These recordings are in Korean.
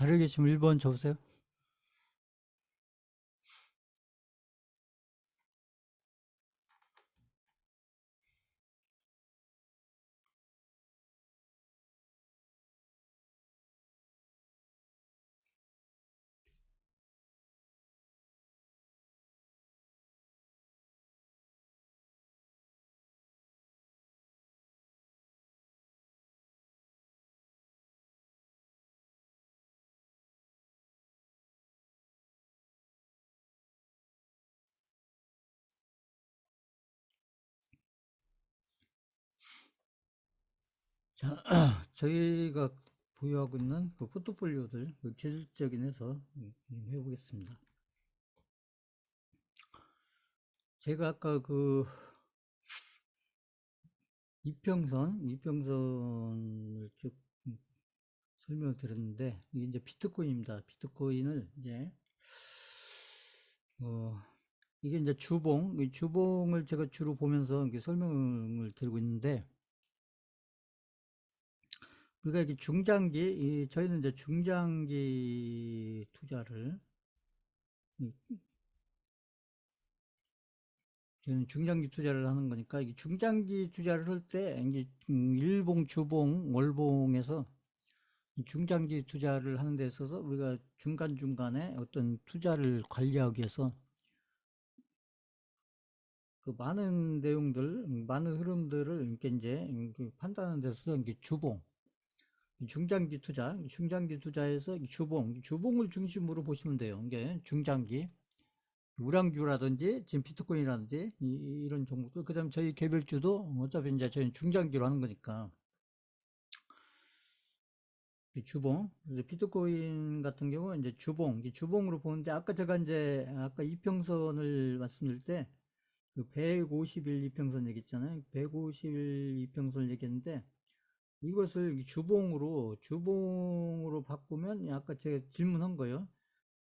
자리에 계시면 1번 접으세요. 자, 저희가 보유하고 있는 그 포트폴리오들 그 기술적인 해서 해보겠습니다. 제가 아까 그 이평선을 쭉 설명을 드렸는데, 이게 이제 비트코인입니다. 비트코인을 이제, 이게 이제 이 주봉을 제가 주로 보면서 이렇게 설명을 드리고 있는데, 우리가 이게 저희는 이제 중장기 투자를, 저는 중장기 투자를 하는 거니까, 이게 중장기 투자를 할 때, 이제 일봉, 주봉, 월봉에서 중장기 투자를 하는 데 있어서 우리가 중간중간에 어떤 투자를 관리하기 위해서 그 많은 내용들, 많은 흐름들을 이렇게 이제 판단하는 데서 이게 중장기 투자에서 주봉을 중심으로 보시면 돼요. 이게 중장기, 우량주라든지 지금 비트코인이라든지 이런 종목들, 그다음 저희 개별주도 어차피 이제 저희는 중장기로 하는 거니까 이 그래서 비트코인 같은 경우는 이제 주봉으로 보는데 아까 이평선을 말씀드릴 때 그 150일 이평선 얘기했잖아요. 150일 이평선을 얘기했는데 이것을 주봉으로 바꾸면 아까 제가 질문한 거예요.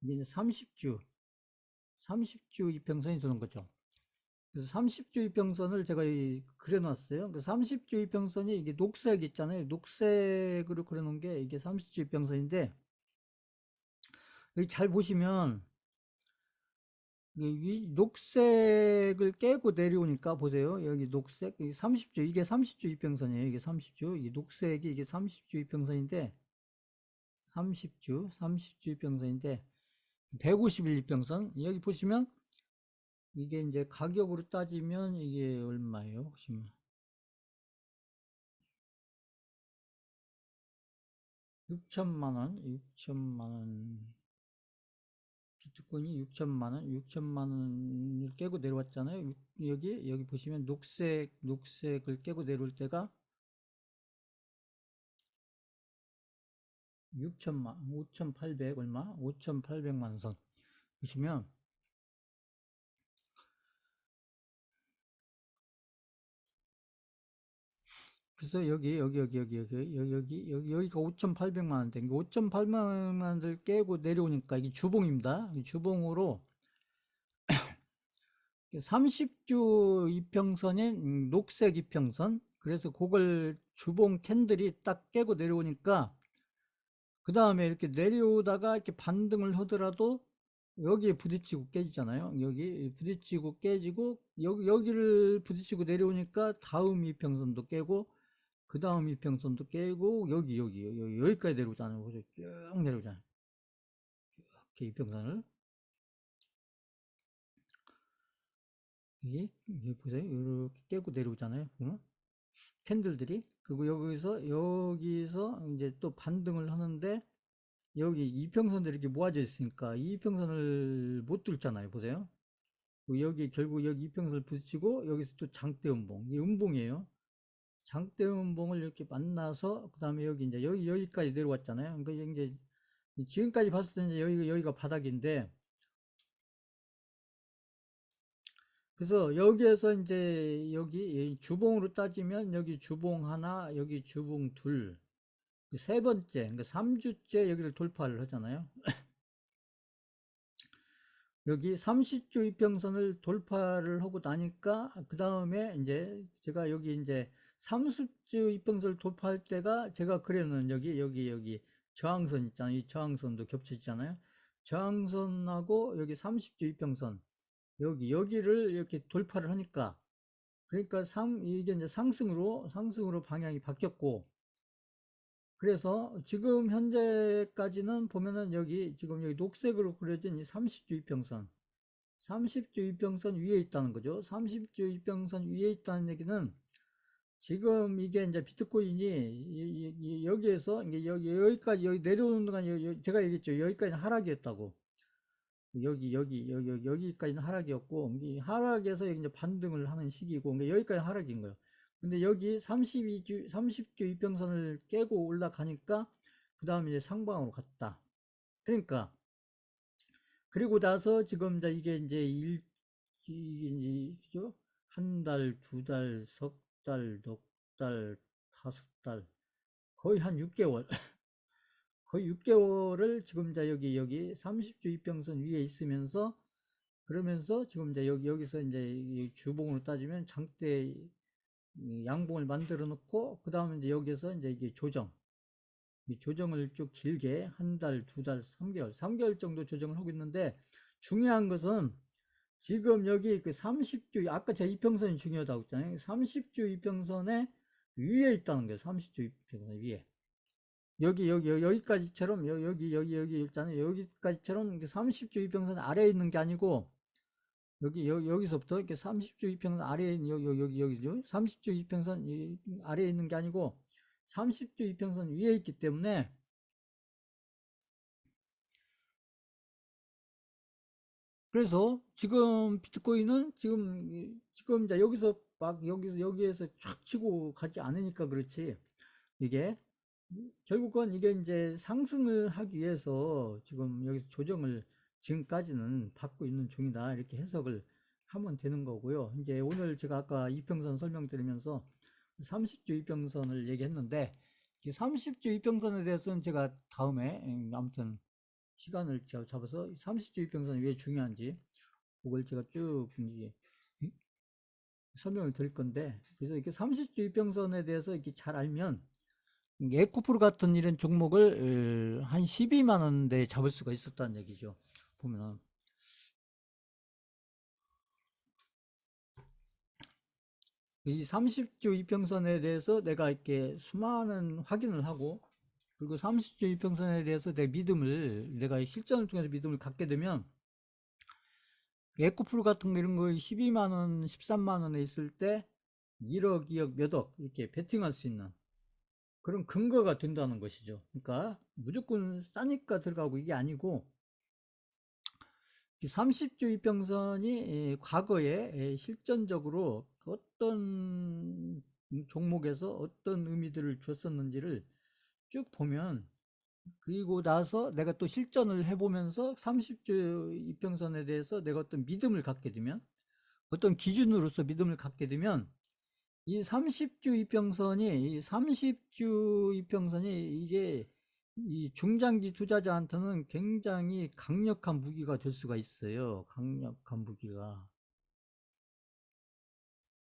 이게 30주 이평선이 되는 거죠. 그래서 30주 이평선을 제가 그려놨어요. 그 30주 이평선이 이게 녹색 있잖아요. 녹색으로 그려놓은 게 이게 30주 이평선인데 여기 잘 보시면 이 녹색을 깨고 내려오니까 보세요. 여기 녹색, 이게 30주 이평선이에요. 이게 30주, 이 녹색이 이게 30주 이평선인데 30주 이평선인데 150일 이평선 여기 보시면 이게 이제 가격으로 따지면 이게 얼마예요? 보시면 6천만 원, 비트코인이 6천만 원을 깨고 내려왔잖아요. 여기 보시면 녹색을 깨고 내려올 때가 5,800 얼마? 5,800만 선 보시면 그래서 여기가 5,800만 원대. 5,800만 원을 깨고 내려오니까 이게 주봉입니다. 주봉으로 30주 이평선인 녹색 이평선. 그래서 그걸 주봉 캔들이 딱 깨고 내려오니까 그 다음에 이렇게 내려오다가 이렇게 반등을 하더라도 여기에 부딪히고 깨지잖아요. 여기 부딪히고 깨지고 여기를 부딪히고 내려오니까 다음 이평선도 깨고 그 다음 이평선도 깨고 여기까지 내려오잖아요. 그래서 쭉 내려오잖아요. 이렇게 이평선을 이게 보세요. 이렇게 깨고 내려오잖아요. 보면 캔들들이 그리고 여기서 이제 또 반등을 하는데 여기 이평선들이 이렇게 모아져 있으니까 이 이평선을 못 뚫잖아요. 보세요. 결국 여기 이평선을 부딪히고 여기서 또 장대 음봉, 이 음봉이에요. 장대 음봉을 이렇게 만나서 그 다음에 여기 이제 여기까지 내려왔잖아요. 그러니까 이제 지금까지 봤을 때 이제 여기가 바닥인데 그래서 여기에서 이제 여기 주봉으로 따지면 여기 주봉 하나, 여기 주봉 둘, 세 번째, 그러니까 3주째 여기를 돌파를 하잖아요. 여기 30주 이평선을 돌파를 하고 나니까 그 다음에 이제 제가 여기 이제 30주 이평선을 돌파할 때가 제가 그려놓은 여기 저항선 있잖아요. 이 저항선도 겹쳐 있잖아요. 저항선하고 여기 30주 이평선 여기를 이렇게 돌파를 하니까 그러니까 이게 이제 상승으로 방향이 바뀌었고 그래서 지금 현재까지는 보면은 여기 지금 여기 녹색으로 그려진 이 30주 이평선 30주 이평선 위에 있다는 거죠. 30주 이평선 위에 있다는 얘기는 지금 이게 이제 비트코인이 여기에서 이게 여기까지 여기 내려오는 동안 제가 얘기했죠. 여기까지는 하락이었다고. 여기까지는 하락이었고 이 하락에서 여기 이제 반등을 하는 시기고 그러니까 여기까지 하락인 거예요. 근데 여기 30주 이평선을 깨고 올라가니까 그 다음에 이제 상방으로 갔다. 그러니까 그리고 나서 지금 이제 이게 이제 이게 이제 한 달, 두 달, 석 달, 넉 달, 다섯 달, 거의 한 6개월, 거의 6개월을 지금 이제 여기 30주 이평선 위에 있으면서 그러면서 지금 이제 여기서 이제 주봉으로 따지면 장대 양봉을 만들어 놓고 그 다음에 이제 여기서 이제 이게 이 조정을 쭉 길게 한 달, 두 달, 3개월 정도 조정을 하고 있는데 중요한 것은 지금 여기 그 30주 아까 제가 이평선이 중요하다고 했잖아요. 30주 이평선에 위에 있다는 거예요. 30주 이평선 위에. 여기까지처럼 여기 있잖아요. 여기까지처럼 30주 이평선 아래에 있는 게 아니고 여기서부터 이렇게 30주 이평선 아래에 있는 여기죠. 30주 이평선 아래에 있는 게 아니고 30주 이평선 위에 있기 때문에 그래서 지금 비트코인은 지금 이제 여기서 막 여기에서 촥 치고 가지 않으니까 그렇지. 이게 결국은 이게 이제 상승을 하기 위해서 지금 여기서 조정을 지금까지는 받고 있는 중이다. 이렇게 해석을 하면 되는 거고요. 이제 오늘 제가 아까 이평선 설명드리면서 30주 이평선을 얘기했는데 30주 이평선에 대해서는 제가 다음에 아무튼 시간을 잡아서 30주 이평선이 왜 중요한지 그걸 제가 쭉 이제 설명을 드릴 건데 그래서 이렇게 30주 이평선에 대해서 이렇게 잘 알면 에코프로 같은 이런 종목을 한 12만 원대에 잡을 수가 있었다는 얘기죠. 보면은 이 30주 이평선에 대해서 내가 이렇게 수많은 확인을 하고 그리고 30주 이평선에 대해서 내가 실전을 통해서 믿음을 갖게 되면 에코프로 같은 거 이런 거 12만 원, 13만 원에 있을 때 1억, 2억, 몇 억 이렇게 베팅할 수 있는 그런 근거가 된다는 것이죠. 그러니까 무조건 싸니까 들어가고 이게 아니고 30주 이평선이 과거에 실전적으로 어떤 종목에서 어떤 의미들을 줬었는지를 쭉 보면 그리고 나서 내가 또 실전을 해보면서 30주 이평선에 대해서 내가 어떤 믿음을 갖게 되면 어떤 기준으로서 믿음을 갖게 되면 이 30주 이평선이 이 30주 이평선이 이게 이 중장기 투자자한테는 굉장히 강력한 무기가 될 수가 있어요. 강력한 무기가.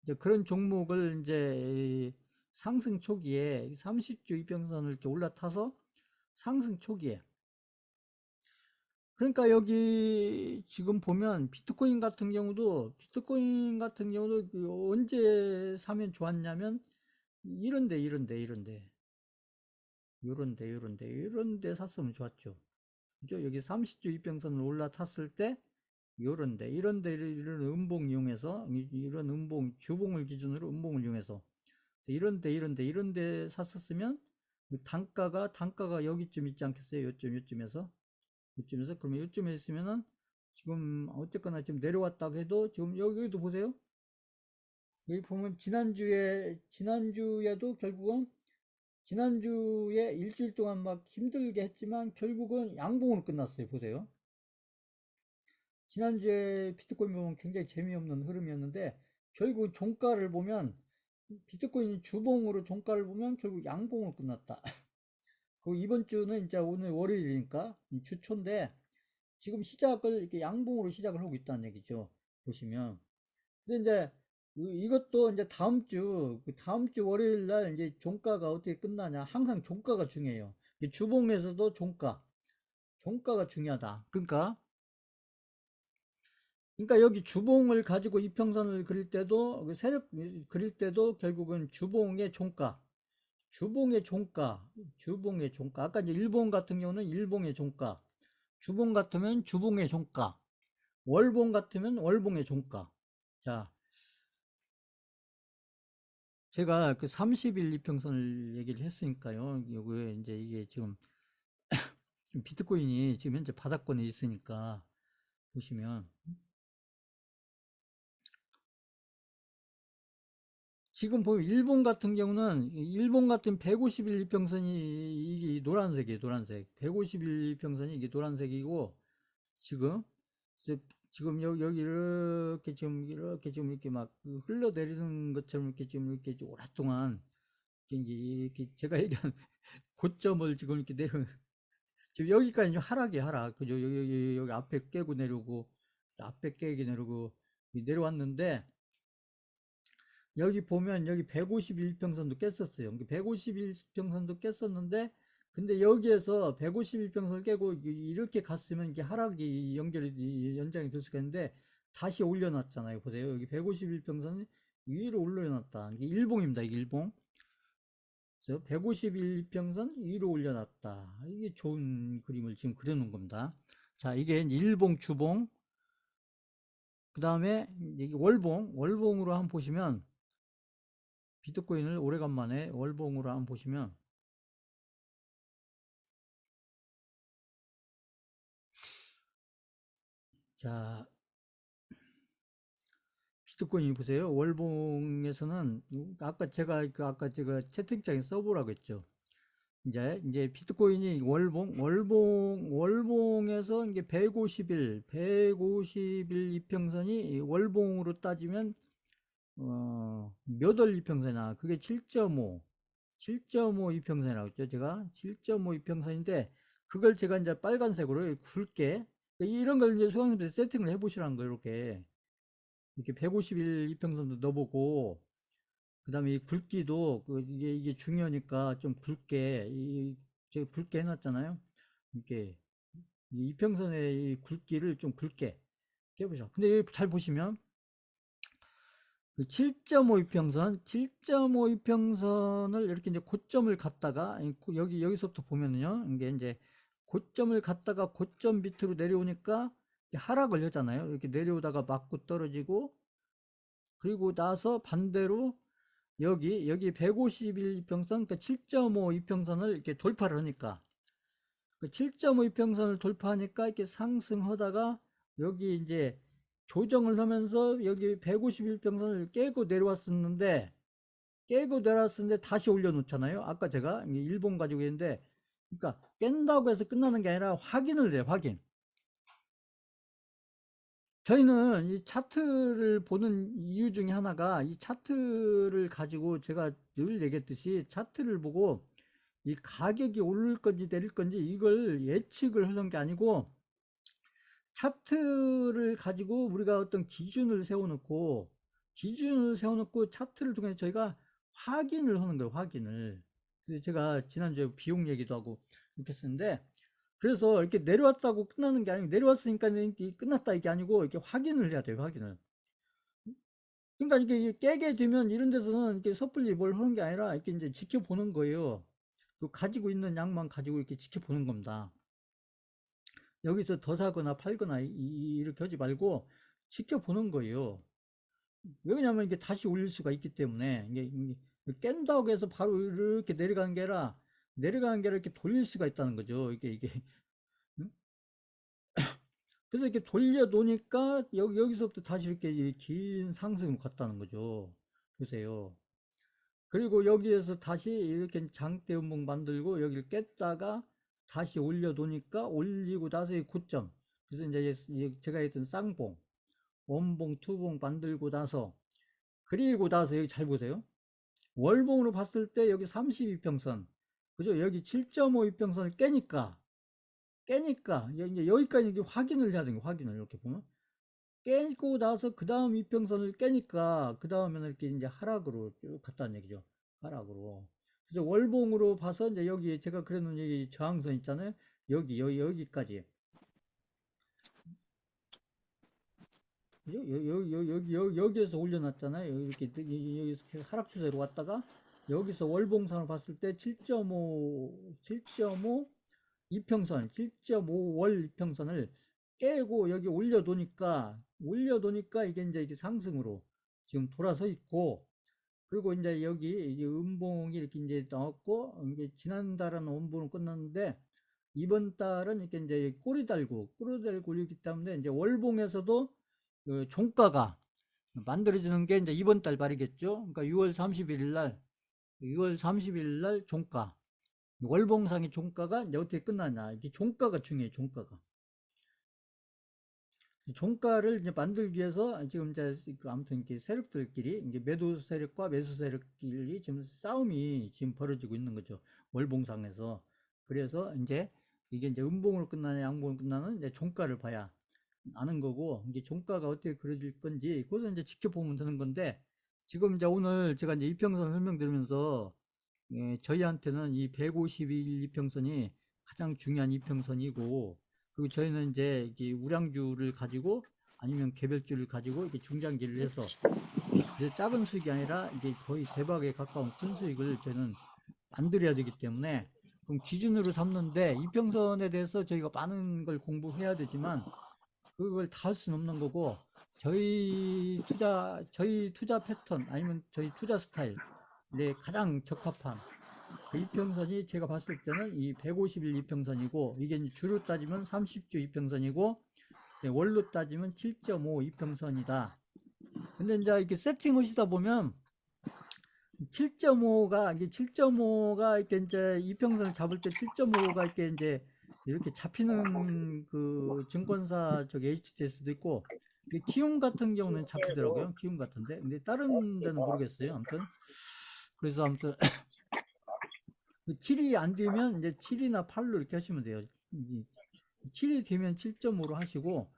이제 그런 종목을 이제 상승 초기에 30주 이평선을 이렇게 올라타서 상승 초기에 그러니까 여기 지금 보면 비트코인 같은 경우도 그 언제 사면 좋았냐면 이런데 샀으면 좋았죠. 그죠? 여기 30주 이평선을 올라탔을 때 이런데 이런 음봉 이용해서 이런 음봉 주봉을 기준으로 음봉을 이용해서 이런데 샀었으면 단가가 여기쯤 있지 않겠어요? 요쯤에서 그러면 요쯤에 있으면은 지금 어쨌거나 지금 내려왔다고 해도 지금 여기도 보세요. 여기 보면 지난주에도 결국은 지난주에 일주일 동안 막 힘들게 했지만 결국은 양봉으로 끝났어요. 보세요. 지난주에 비트코인 보면 굉장히 재미없는 흐름이었는데 결국 종가를 보면 비트코인 주봉으로 종가를 보면 결국 양봉으로 끝났다. 그 이번 주는 이제 오늘 월요일이니까 주초인데 지금 시작을 이렇게 양봉으로 시작을 하고 있다는 얘기죠. 보시면. 그래서 이제 이것도 이제 다음 주 월요일 날 이제 종가가 어떻게 끝나냐. 항상 종가가 중요해요. 주봉에서도 종가가 중요하다. 그러니까 여기 주봉을 가지고 이평선을 그릴 때도 세력 그릴 때도 결국은 주봉의 종가. 아까 이제 일봉 같은 경우는 일봉의 종가, 주봉 같으면 주봉의 종가, 월봉 같으면 월봉의 종가. 자, 제가 그 30일 이평선을 얘기를 했으니까요. 요게 이제 이게 지금 비트코인이 지금 현재 바닥권에 있으니까 보시면 지금 보면 일본 같은 150일 이평선이 이게 노란색이에요. 노란색. 150일 이평선이 이게 노란색이고 지금 이제 지금 여기 이렇게 지금 이렇게 막 흘러내리는 것처럼 이렇게 지금 이렇게 오랫동안 이렇게 제가 얘기한 고점을 지금 이렇게 지금 여기까지 좀 하락. 그죠? 여기 앞에 깨고 내려오고, 앞에 깨게 내려오고, 내려왔는데, 여기 보면 여기 151평선도 깼었어요. 151평선도 깼었는데, 근데 여기에서 151평선을 깨고 이렇게 갔으면 이게 하락이 연장이 될 수가 있는데, 다시 올려놨잖아요. 보세요. 여기 151평선 위로 올려놨다. 이게 일봉입니다. 이게 일봉. 151평선 위로 올려놨다. 이게 좋은 그림을 지금 그려놓은 겁니다. 자, 이게 일봉, 주봉, 그 다음에 월봉으로 한번 보시면, 비트코인을 오래간만에 월봉으로 한번 보시면, 자, 비트코인 보세요. 월봉에서는, 아까 제가 채팅창에 써보라고 했죠. 이제 비트코인이 월봉에서 이게 150일 이평선이 월봉으로 따지면 몇 월 이평선이나 그게 7.5 이평선이라고 했죠. 제가 7.5 이평선인데 그걸 제가 이제 빨간색으로 굵게 이런 걸 이제 수강생들 세팅을 해보시라는 거예요. 이렇게 150일 이평선도 넣어보고 그다음에 이 굵기도 이게 중요하니까 좀 제가 굵게 해놨잖아요. 이렇게 이 이평선의 이 굵기를 좀 굵게 해보죠. 근데 여기 잘 보시면 그 7.5 이평선, 7.5 이평선을 이렇게 이제 고점을 갖다가 여기서부터 보면은요, 이게 이제 고점을 갖다가 고점 밑으로 내려오니까 하락을 하잖아요. 이렇게 내려오다가 맞고 떨어지고 그리고 나서 반대로 여기 151 이평선, 그러니까 7.5 이평선을 이렇게 돌파를 하니까 그 7.5 이평선을 돌파하니까 이렇게 상승하다가 여기 이제 조정을 하면서 여기 151평선을 깨고 내려왔었는데 다시 올려놓잖아요. 아까 제가 일본 가지고 있는데 그러니까 깬다고 해서 끝나는 게 아니라 확인을 해요. 확인. 저희는 이 차트를 보는 이유 중에 하나가 이 차트를 가지고 제가 늘 얘기했듯이 차트를 보고 이 가격이 오를 건지 내릴 건지 이걸 예측을 하는 게 아니고 차트를 가지고 우리가 어떤 기준을 세워놓고 차트를 통해서 저희가 확인을 하는 거예요. 확인을. 그래서 제가 지난주에 비용 얘기도 하고 이렇게 했었는데 그래서 이렇게 내려왔다고 끝나는 게 아니고 내려왔으니까 끝났다 이게 아니고 이렇게 확인을 해야 돼요. 확인을. 그러니까 이게 깨게 되면 이런 데서는 이렇게 섣불리 뭘 하는 게 아니라 이렇게 이제 지켜보는 거예요. 그 가지고 있는 양만 가지고 이렇게 지켜보는 겁니다. 여기서 더 사거나 팔거나 이렇게 하지 말고 지켜보는 거예요. 왜냐면 이게 다시 올릴 수가 있기 때문에 이게 깬다고 해서 바로 이렇게 내려가는 게 아니라 이렇게 돌릴 수가 있다는 거죠. 이게 응? 그래서 이렇게 돌려 놓으니까 여기서부터 다시 이렇게 긴 상승을 갔다는 거죠. 보세요. 그리고 여기에서 다시 이렇게 장대 음봉 만들고 여기를 깼다가 다시 올려 놓으니까 올리고 나서 이 고점. 그래서 이제 제가 했던 쌍봉, 원봉, 투봉 만들고 나서 그리고 나서 여기 잘 보세요. 월봉으로 봤을 때 여기 32평선. 그죠? 여기 7.5 이평선을 깨니까 이제 여기까지 이제 확인을 해야 되는 거예요. 확인을 이렇게 보면 깨고 나서 그 다음 이평선을 깨니까 그 다음에는 이렇게 이제 하락으로 쭉 갔다는 얘기죠. 하락으로. 그래서 월봉으로 봐서 이제 여기 제가 그려놓은 여기 저항선 있잖아요. 여기까지. 그죠? 여기에서 올려놨잖아요. 이렇게 여기서 하락 추세로 왔다가 여기서 월봉상을 봤을 때 7.5 이평선, 7.5월 이평선을 깨고 여기 올려놓으니까 이게 이제 이게 상승으로 지금 돌아서 있고, 그리고 이제 여기 이제 음봉이 이렇게 이제 나왔고, 이게 지난달은 음봉은 끝났는데 이번 달은 이렇게 이제 꼬리 달고 올리기 때문에 이제 월봉에서도 그 종가가 만들어지는 게 이제 이번 달 말이겠죠. 그러니까 6월 30일 날 종가, 월봉상의 종가가 이제 어떻게 끝나냐. 이게 종가가 중요해요, 종가가. 종가를 이제 만들기 위해서 지금 이제 아무튼 이렇게 세력들끼리 이제 매도 세력과 매수 세력끼리 지금 싸움이 지금 벌어지고 있는 거죠. 월봉상에서. 그래서 이제 이게 이제 음봉으로 끝나냐, 양봉으로 끝나는 이제 종가를 봐야 아는 거고, 이제 종가가 어떻게 그려질 건지 그것은 이제 지켜보면 되는 건데, 지금 이제 오늘 제가 이제 이평선 설명드리면서 저희한테는 이 151 이평선이 가장 중요한 이평선이고, 그리고 저희는 이제 이게 우량주를 가지고 아니면 개별주를 가지고 이렇게 중장기를 해서, 그래서 작은 수익이 아니라 이게 거의 대박에 가까운 큰 수익을 저희는 만들어야 되기 때문에, 그럼 기준으로 삼는데 이평선에 대해서 저희가 많은 걸 공부해야 되지만 그걸 다 할 수는 없는 거고, 저희 투자 패턴 아니면 저희 투자 스타일에 가장 적합한 그 이평선이 제가 봤을 때는 이 150일 이평선이고, 이게 이제 주로 따지면 30주 이평선이고, 월로 따지면 7.5 이평선이다. 근데 이제 이렇게 세팅 하시다 보면 7.5가 이렇게 이제 이평선을 잡을 때 7.5가 이렇게 이제 이렇게 잡히는 그 증권사 저기 HTS도 있고, 키움 같은 경우는 잡히더라고요. 키움 같은데. 근데 다른 데는 모르겠어요. 아무튼. 그래서 아무튼 7이 안 되면 이제 7이나 8로 이렇게 하시면 돼요. 7이 되면 7.5로 하시고,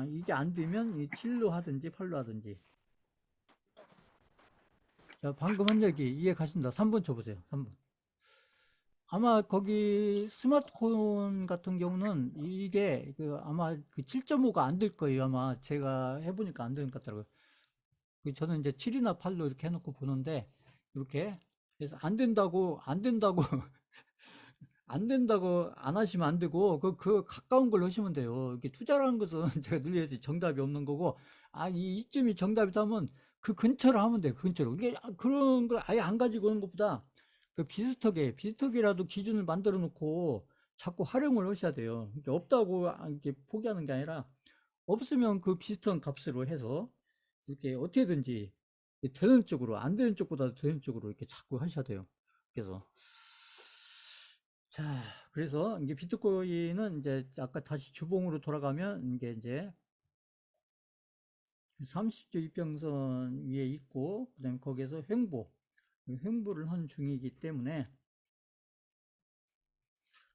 이게 안 되면 7로 하든지 8로 하든지. 자, 방금 한 얘기 이해 가신다. 3번 쳐보세요. 3번. 아마 거기 스마트폰 같은 경우는 이게 그 아마 그 7.5가 안 될 거예요. 아마 제가 해보니까 안 되는 것 같더라고요. 저는 이제 7이나 8로 이렇게 해놓고 보는데, 이렇게. 그래서 안 된다고 안 하시면 안 되고, 그 가까운 걸 하시면 돼요. 이렇게 투자라는 것은 제가 늘 얘기했지, 정답이 없는 거고, 이쯤이 정답이다 하면 그 근처로 하면 돼요. 그 근처로. 이게 그런 걸 아예 안 가지고 오는 것보다 그 비슷하게라도 기준을 만들어 놓고 자꾸 활용을 하셔야 돼요. 이게 없다고 이렇게 포기하는 게 아니라, 없으면 그 비슷한 값으로 해서 이렇게 어떻게든지 되는 쪽으로, 안 되는 쪽보다 되는 쪽으로 이렇게 자꾸 하셔야 돼요. 그래서 자, 그래서 이게 비트코인은 이제 아까 다시 주봉으로 돌아가면 이제 30주 이평선 위에 있고, 그다음에 거기에서 횡보를 한 중이기 때문에,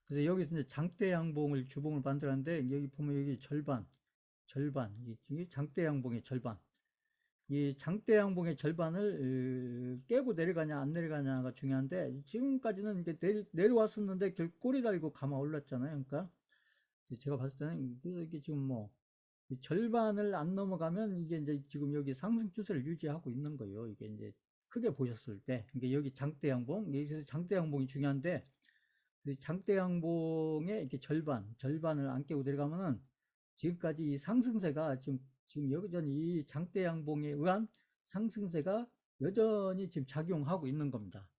그래서 여기서 이제 장대 양봉을 주봉을 만들었는데, 여기 보면 여기 절반, 이게 장대 양봉의 절반. 이 장대 양봉의 절반을 깨고 내려가냐 안 내려가냐가 중요한데, 지금까지는 이게 내려왔었는데 결국 꼬리 달고 감아 올랐잖아요. 그러니까 제가 봤을 때는 이게 지금 뭐 절반을 안 넘어가면 이게 이제 지금 여기 상승 추세를 유지하고 있는 거예요. 이게 이제 크게 보셨을 때, 이게 여기 장대 양봉, 여기서 장대 양봉이 중요한데, 장대 양봉의 이렇게 절반을 안 깨고 내려가면은 지금까지 이 상승세가 지금 여전히 이 장대 양봉에 의한 상승세가 여전히 지금 작용하고 있는 겁니다.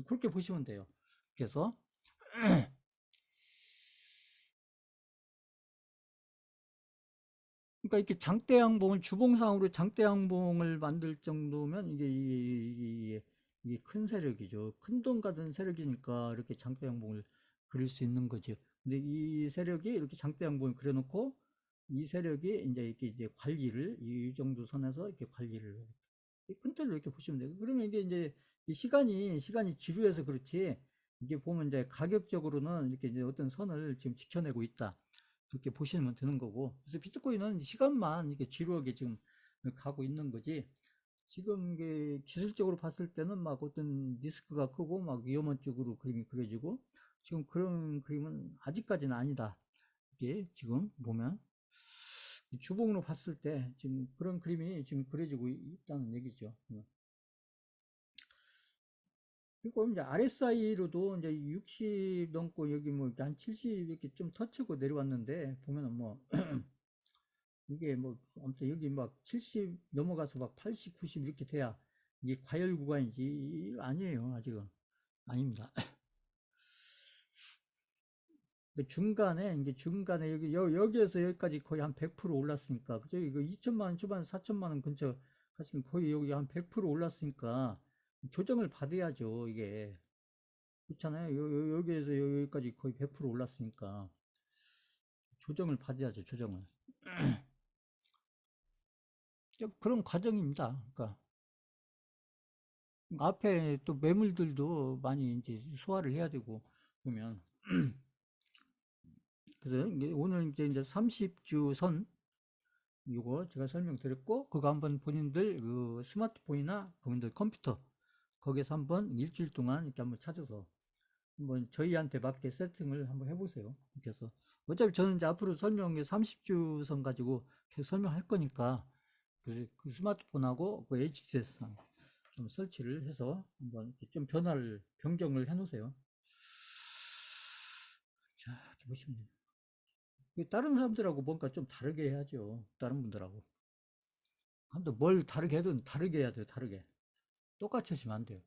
그렇게 보시면 돼요. 그래서 그러니까 이렇게 장대 양봉을 주봉상으로 장대 양봉을 만들 정도면 이게 큰 세력이죠. 큰 돈 가든 세력이니까 이렇게 장대 양봉을 그릴 수 있는 거죠. 근데 이 세력이 이렇게 장대 양봉을 그려놓고, 이 세력이 이제 관리를 이 정도 선에서 이렇게 관리를 큰 틀로 이렇게 보시면 돼요. 그러면 이게 이제 이 시간이 지루해서 그렇지, 이게 보면 이제 가격적으로는 이렇게 이제 어떤 선을 지금 지켜내고 있다, 그렇게 보시면 되는 거고. 그래서 비트코인은 시간만 이렇게 지루하게 지금 가고 있는 거지, 지금 이게 기술적으로 봤을 때는 막 어떤 리스크가 크고 막 위험한 쪽으로 그림이 그려지고 지금 그런 그림은 아직까지는 아니다. 이게 지금 보면 주봉으로 봤을 때 지금 그런 그림이 지금 그려지고 있다는 얘기죠. 그리고 이제 RSI로도 이제 60 넘고 여기 뭐 한 70 이렇게 좀 터치고 내려왔는데 보면은 뭐 이게 뭐 아무튼 여기 막 70 넘어가서 막 80, 90 이렇게 돼야 이게 과열 구간이지 아니에요. 아직은 아닙니다. 중간에 이제 중간에 여기에서 여기까지 거의 한 100% 올랐으니까 그죠? 이거 2천만 원 초반 4천만 원 근처 가시면 거의 여기 한 100% 올랐으니까 조정을 받아야죠. 이게 그렇잖아요. 여기에서 여기까지 거의 100% 올랐으니까 조정을 받아야죠. 조정을. 그런 과정입니다. 그러니까 앞에 또 매물들도 많이 이제 소화를 해야 되고 보면 그래서 이제 오늘 이제 30주 선 요거 제가 설명드렸고 그거 한번 본인들 그 스마트폰이나 본인들 컴퓨터 거기서 한번 일주일 동안 이렇게 한번 찾아서 한번 저희한테 맞게 세팅을 한번 해보세요. 그래서 어차피 저는 이제 앞으로 설명에 30주 선 가지고 계속 설명할 거니까 그 스마트폰하고 그 HTS 좀 설치를 해서 한번 좀 변경을 해 놓으세요. 자, 이렇게 보시면 돼요. 다른 사람들하고 뭔가 좀 다르게 해야죠. 다른 분들하고. 한번 뭘 다르게 해도 다르게 해야 돼요. 다르게. 똑같이 하시면 안 돼요.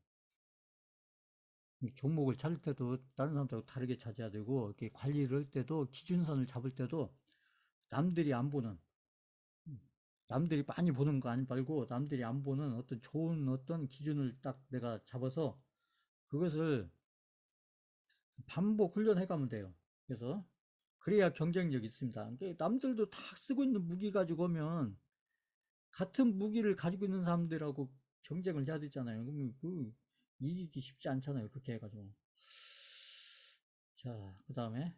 종목을 찾을 때도 다른 사람들하고 다르게 찾아야 되고, 이렇게 관리를 할 때도 기준선을 잡을 때도 남들이 안 보는, 남들이 많이 보는 거 아니 말고 남들이 안 보는 어떤 좋은 어떤 기준을 딱 내가 잡아서 그것을 반복 훈련해 가면 돼요. 그래서 그래야 경쟁력이 있습니다. 남들도 다 쓰고 있는 무기 가지고 오면 같은 무기를 가지고 있는 사람들하고 경쟁을 해야 되잖아요. 그러면 이기기 쉽지 않잖아요. 그렇게 해가지고. 자, 그 다음에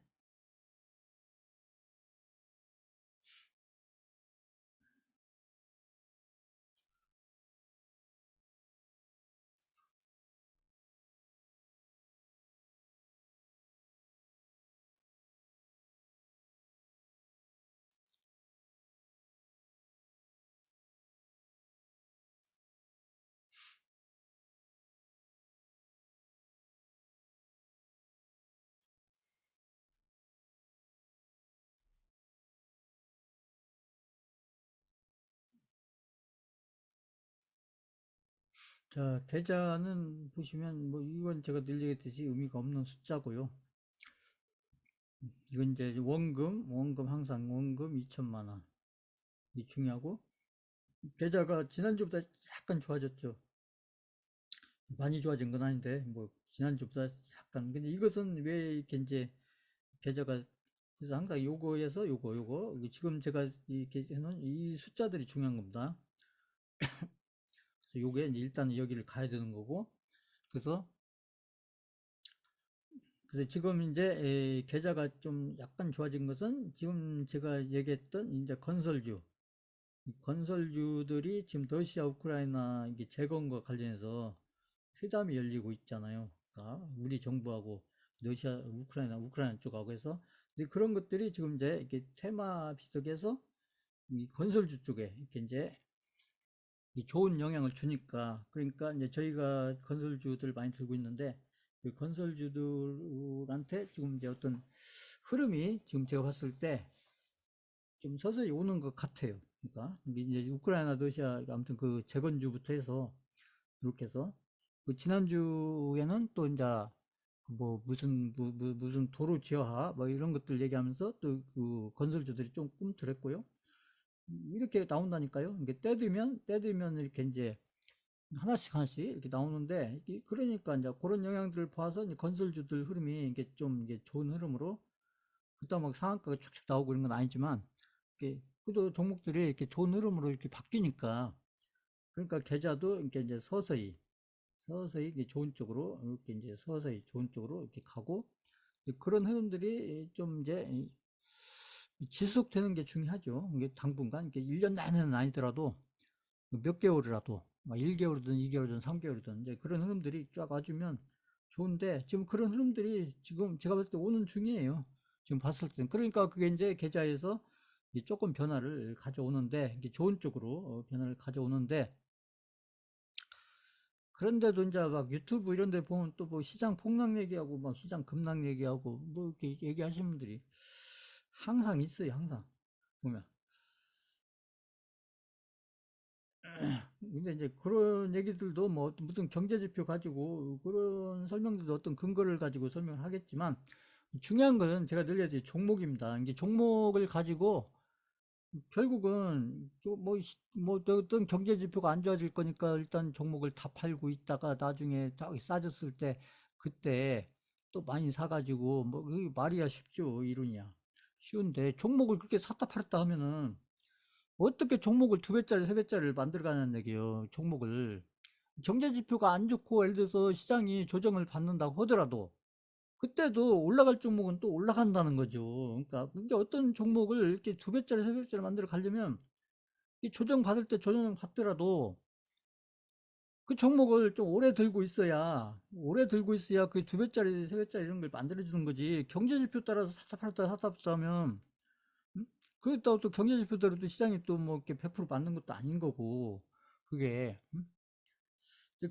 자, 계좌는 보시면 뭐 이건 제가 늘 얘기했듯이 의미가 없는 숫자고요. 이건 이제 원금 항상 원금 2천만 원. 이 중요하고 계좌가 지난주보다 약간 좋아졌죠. 많이 좋아진 건 아닌데 뭐 지난주보다 약간 근데 이것은 왜 이렇게 이제 계좌가 그래서 항상 요거에서 요거 지금 제가 이렇게 해놓은 이 숫자들이 중요한 겁니다. 그래서 요게 이제 일단 여기를 가야 되는 거고 그래서 지금 이제 계좌가 좀 약간 좋아진 것은 지금 제가 얘기했던 이제 건설주들이 지금 러시아 우크라이나 이게 재건과 관련해서 회담이 열리고 있잖아요. 그러니까 우리 정부하고 러시아 우크라이나 쪽하고 해서 그런 것들이 지금 이제 이렇게 테마 비석에서 이 건설주 쪽에 이렇게 이제 좋은 영향을 주니까 그러니까 이제 저희가 건설주들 많이 들고 있는데 그 건설주들한테 지금 이제 어떤 흐름이 지금 제가 봤을 때 좀 서서히 오는 것 같아요. 그러니까 이제 우크라이나 러시아 아무튼 그 재건주부터 해서 이렇게 해서 그 지난주에는 또 이제 뭐 무슨 도로 지하화 뭐 이런 것들 얘기하면서 또 그 건설주들이 좀 꿈틀했고요. 이렇게 나온다니까요. 이게 때 되면 이렇게 이제 하나씩 이렇게 나오는데 그러니까 이제 그런 영향들을 봐서 이제 건설주들 흐름이 이게 좀 이게 좋은 흐름으로 그다음 막 상한가가 축축 나오고 이런 건 아니지만 이게 그래도 종목들이 이렇게 좋은 흐름으로 이렇게 바뀌니까 그러니까 계좌도 이렇게 이제 서서히 이제 좋은 쪽으로 이렇게 이제 서서히 좋은 쪽으로 이렇게 가고 그런 흐름들이 좀 이제 지속되는 게 중요하죠. 이게 당분간 이게 1년 내내는 아니더라도 몇 개월이라도 1개월이든 2개월이든 3개월이든 이제 그런 흐름들이 쫙 와주면 좋은데, 지금 그런 흐름들이 지금 제가 봤을 때 오는 중이에요. 지금 봤을 땐. 그러니까 그게 이제 계좌에서 조금 변화를 가져오는데, 이게 좋은 쪽으로 변화를 가져오는데, 그런데도 이제 막 유튜브 이런 데 보면 또 뭐 시장 폭락 얘기하고 막 시장 급락 얘기하고 뭐 이렇게 얘기하시는 분들이 항상 있어요, 항상. 보면. 근데 이제 그런 얘기들도 뭐 무슨 경제 지표 가지고 그런 설명들도 어떤 근거를 가지고 설명을 하겠지만, 중요한 것은 제가 늘 얘기하지 종목입니다. 이게 종목을 가지고 결국은 뭐 어떤 경제 지표가 안 좋아질 거니까 일단 종목을 다 팔고 있다가 나중에 다 싸졌을 때 그때 또 많이 사가지고 뭐 그게 말이야 쉽죠, 이론이야. 쉬운데 종목을 그렇게 샀다 팔았다 하면은 어떻게 종목을 두 배짜리 세 배짜리를 만들어가는 얘기예요. 종목을 경제 지표가 안 좋고 예를 들어서 시장이 조정을 받는다고 하더라도 그때도 올라갈 종목은 또 올라간다는 거죠. 그러니까 근데 어떤 종목을 이렇게 두 배짜리 세 배짜리 만들어 가려면 이 조정 받을 때 조정 받더라도 그 종목을 좀 오래 들고 있어야 그 두 배짜리 세 배짜리 이런 걸 만들어 주는 거지. 경제 지표 따라서 샀다 팔았다 하면 그렇다고 또 경제 지표대로 또 시장이 또 뭐 이렇게 100% 맞는 것도 아닌 거고, 그게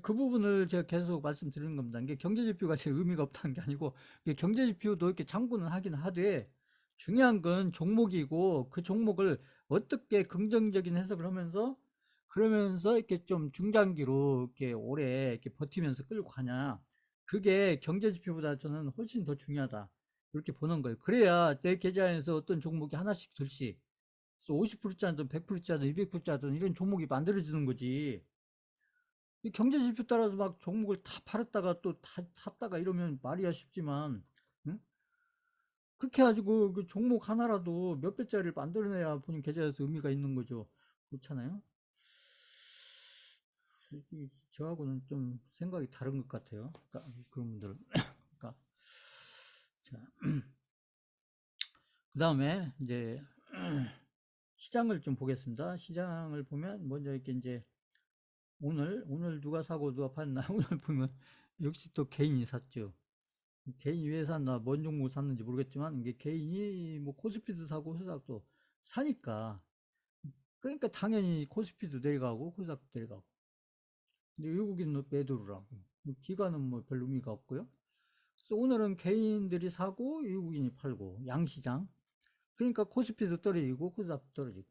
그 부분을 제가 계속 말씀드리는 겁니다. 이게 경제 지표가 제 의미가 없다는 게 아니고, 이게 경제 지표도 이렇게 참고는 하긴 하되, 중요한 건 종목이고, 그 종목을 어떻게 긍정적인 해석을 하면서, 그러면서 이렇게 좀 중장기로 이렇게 오래 이렇게 버티면서 끌고 가냐. 그게 경제 지표보다 저는 훨씬 더 중요하다. 이렇게 보는 거예요. 그래야 내 계좌에서 어떤 종목이 하나씩 둘씩, 50%짜리든 100%짜리든 200%짜리든 이런 종목이 만들어지는 거지. 이 경제 지표 따라서 막 종목을 다 팔았다가 또 다 샀다가 이러면 말이야 쉽지만, 응? 그렇게 해가지고 그 종목 하나라도 몇 배짜리를 만들어내야 본인 계좌에서 의미가 있는 거죠. 그렇잖아요. 저하고는 좀 생각이 다른 것 같아요. 그러니까 그런 분들은. 그러니까 자, 그 다음에 이제 시장을 좀 보겠습니다. 시장을 보면 먼저 이렇게 이제 오늘 누가 사고 누가 팔나 오늘 보면 역시 또 개인이 샀죠. 개인이 왜 샀나, 뭔 종목 샀는지 모르겠지만, 이게 개인이 뭐 코스피도 사고 코스닥도 사니까, 그러니까 당연히 코스피도 내려가고 코스닥도 내려가고. 근데 외국인은 매도를 하고, 기관은 뭐 별 의미가 없고요. 그래서 오늘은 개인들이 사고 외국인이 팔고 양시장. 그러니까 코스피도 떨어지고 코스닥도 떨어지고,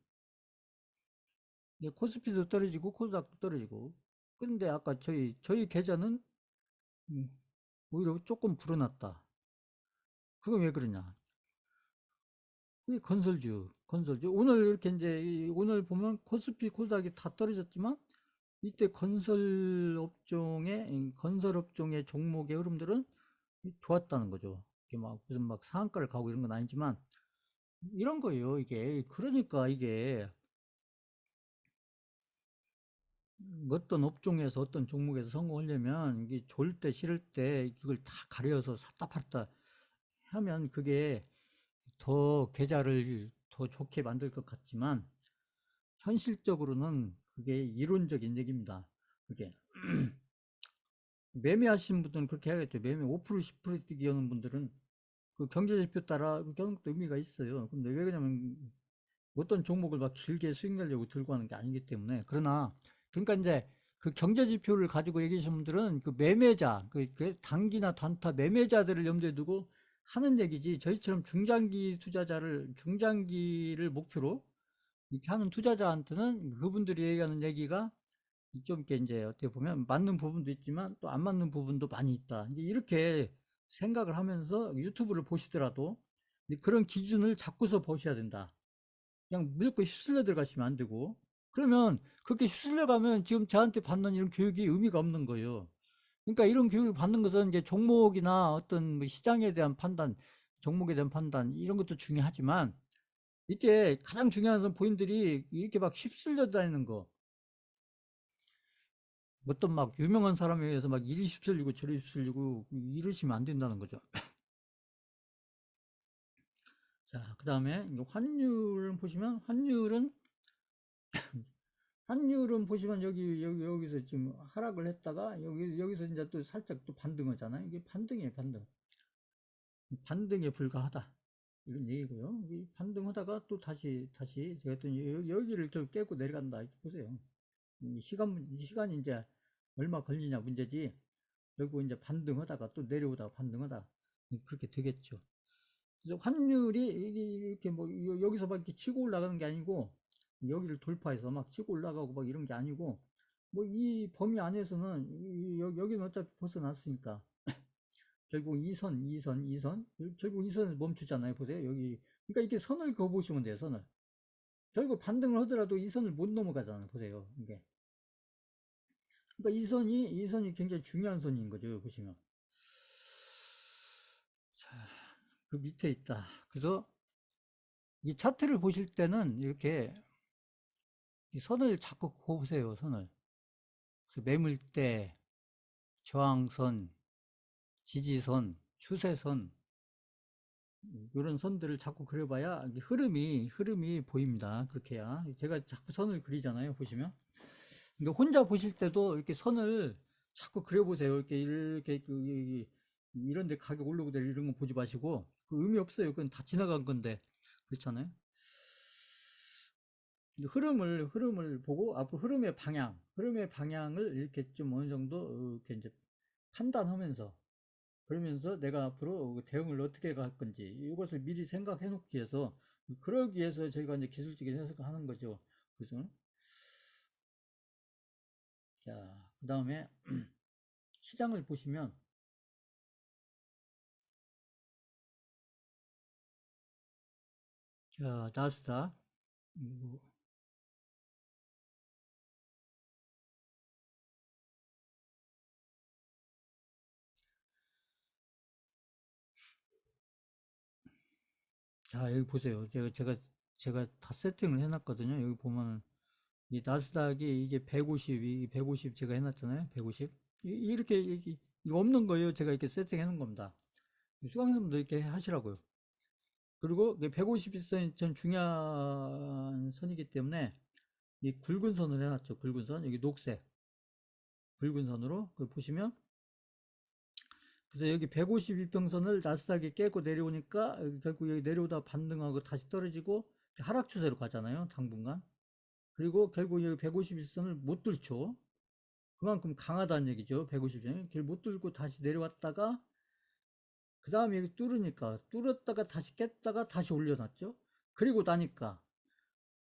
코스피도 떨어지고 코스닥도 떨어지고. 근데 아까 저희 계좌는 음, 오히려 조금 불어났다. 그건 왜 그러냐? 그 건설주. 오늘 이렇게 이제 오늘 보면 코스피 코스닥이 다 떨어졌지만 이때 건설 업종의 종목의 흐름들은 좋았다는 거죠. 이게 막 무슨 막 상한가를 가고 이런 건 아니지만 이런 거예요. 이게 그러니까 이게 어떤 업종에서 어떤 종목에서 성공하려면 이게 좋을 때 싫을 때 이걸 다 가려서 샀다 팔았다 하면 그게 더 계좌를 더 좋게 만들 것 같지만 현실적으로는 그게 이론적인 얘기입니다. 그게 매매하시는 분들은 그렇게 해야겠죠. 매매 5% 10% 뛰기 하는 분들은 그 경제지표 따라 그 경우도 의미가 있어요. 근데 왜 그러냐면 어떤 종목을 막 길게 수익 내려고 들고 하는 게 아니기 때문에. 그러나 그러니까 이제 그 경제지표를 가지고 얘기하시는 분들은 그 매매자, 그 단기나 단타 매매자들을 염두에 두고 하는 얘기지, 저희처럼 중장기를 목표로 이렇게 하는 투자자한테는 그분들이 얘기하는 얘기가 좀 이렇게 이제 어떻게 보면 맞는 부분도 있지만 또 안 맞는 부분도 많이 있다. 이제 이렇게 생각을 하면서 유튜브를 보시더라도 그런 기준을 잡고서 보셔야 된다. 그냥 무조건 휩쓸려 들어가시면 안 되고, 그러면 그렇게 휩쓸려 가면 지금 저한테 받는 이런 교육이 의미가 없는 거예요. 그러니까 이런 교육을 받는 것은 이제 종목이나 어떤 뭐 시장에 대한 판단, 종목에 대한 판단 이런 것도 중요하지만 이게 가장 중요한 건 본인들이 이렇게 막 휩쓸려 다니는 거, 어떤 막 유명한 사람에 의해서 막 이리 휩쓸리고 저리 휩쓸리고 이러시면 안 된다는 거죠. 자, 그 다음에 환율을 보시면, 환율은 보시면 여기서 지금 하락을 했다가 여기서 이제 또 살짝 또 반등하잖아요. 이게 반등이에요, 반등. 반등에 불과하다. 이런 얘기고요. 이 반등하다가 또 다시 제가 또 여기를 좀 깨고 내려간다. 보세요. 이 시간이 이제 얼마 걸리냐 문제지. 결국 이제 반등하다가 또 내려오다가 반등하다. 그렇게 되겠죠. 그래서 환율이 이렇게 뭐 여기서 막 이렇게 치고 올라가는 게 아니고 여기를 돌파해서 막 치고 올라가고 막 이런 게 아니고 뭐 이 범위 안에서는 여기는 어차피 벗어났으니까 결국 이선 결국 이 선을 멈추잖아요. 보세요. 여기 그러니까 이렇게 선을 그어 보시면 돼요. 선을 결국 반등을 하더라도 이 선을 못 넘어가잖아요. 보세요. 이게 그러니까 이 선이 굉장히 중요한 선인 거죠. 보시면 자, 그 밑에 있다. 그래서 이 차트를 보실 때는 이렇게 이 선을 자꾸 그어보세요. 선을 그래서 매물대, 저항선, 지지선, 추세선 이런 선들을 자꾸 그려봐야 흐름이 보입니다. 그렇게 해야 제가 자꾸 선을 그리잖아요. 보시면 그러니까 혼자 보실 때도 이렇게 선을 자꾸 그려보세요. 이렇게 이런 데 가격 올르고 내리고 이런 거 보지 마시고 그 의미 없어요. 그건 다 지나간 건데 그렇잖아요. 흐름을 보고 앞으로 흐름의 방향을 이렇게 좀 어느 정도 이렇게 이제 판단하면서 그러면서 내가 앞으로 대응을 어떻게 할 건지 이것을 미리 생각해 놓기 위해서 그러기 위해서 저희가 이제 기술적인 해석을 하는 거죠. 그죠? 자, 그 다음에 시장을 보시면 자, 나스닥 자, 여기 보세요. 제가 다 세팅을 해 놨거든요. 여기 보면 이 나스닥이 이게 150 제가 해 놨잖아요. 150 이렇게 이거 없는 거예요. 제가 이렇게 세팅해 놓은 겁니다. 수강생분도 이렇게 하시라고요. 그리고 150일선이 전 중요한 선이기 때문에 이 굵은 선을 해놨죠. 굵은 선 여기 녹색 굵은 선으로 그 보시면 그래서 여기 152평선을 나스닥이 깨고 내려오니까 결국 여기 내려오다 반등하고 다시 떨어지고 하락 추세로 가잖아요. 당분간. 그리고 결국 여기 151선을 못 뚫죠. 그만큼 강하다는 얘기죠. 150선. 그걸 못 뚫고 다시 내려왔다가 그 다음에 여기 뚫었다가 다시 깼다가 다시 올려놨죠. 그리고 나니까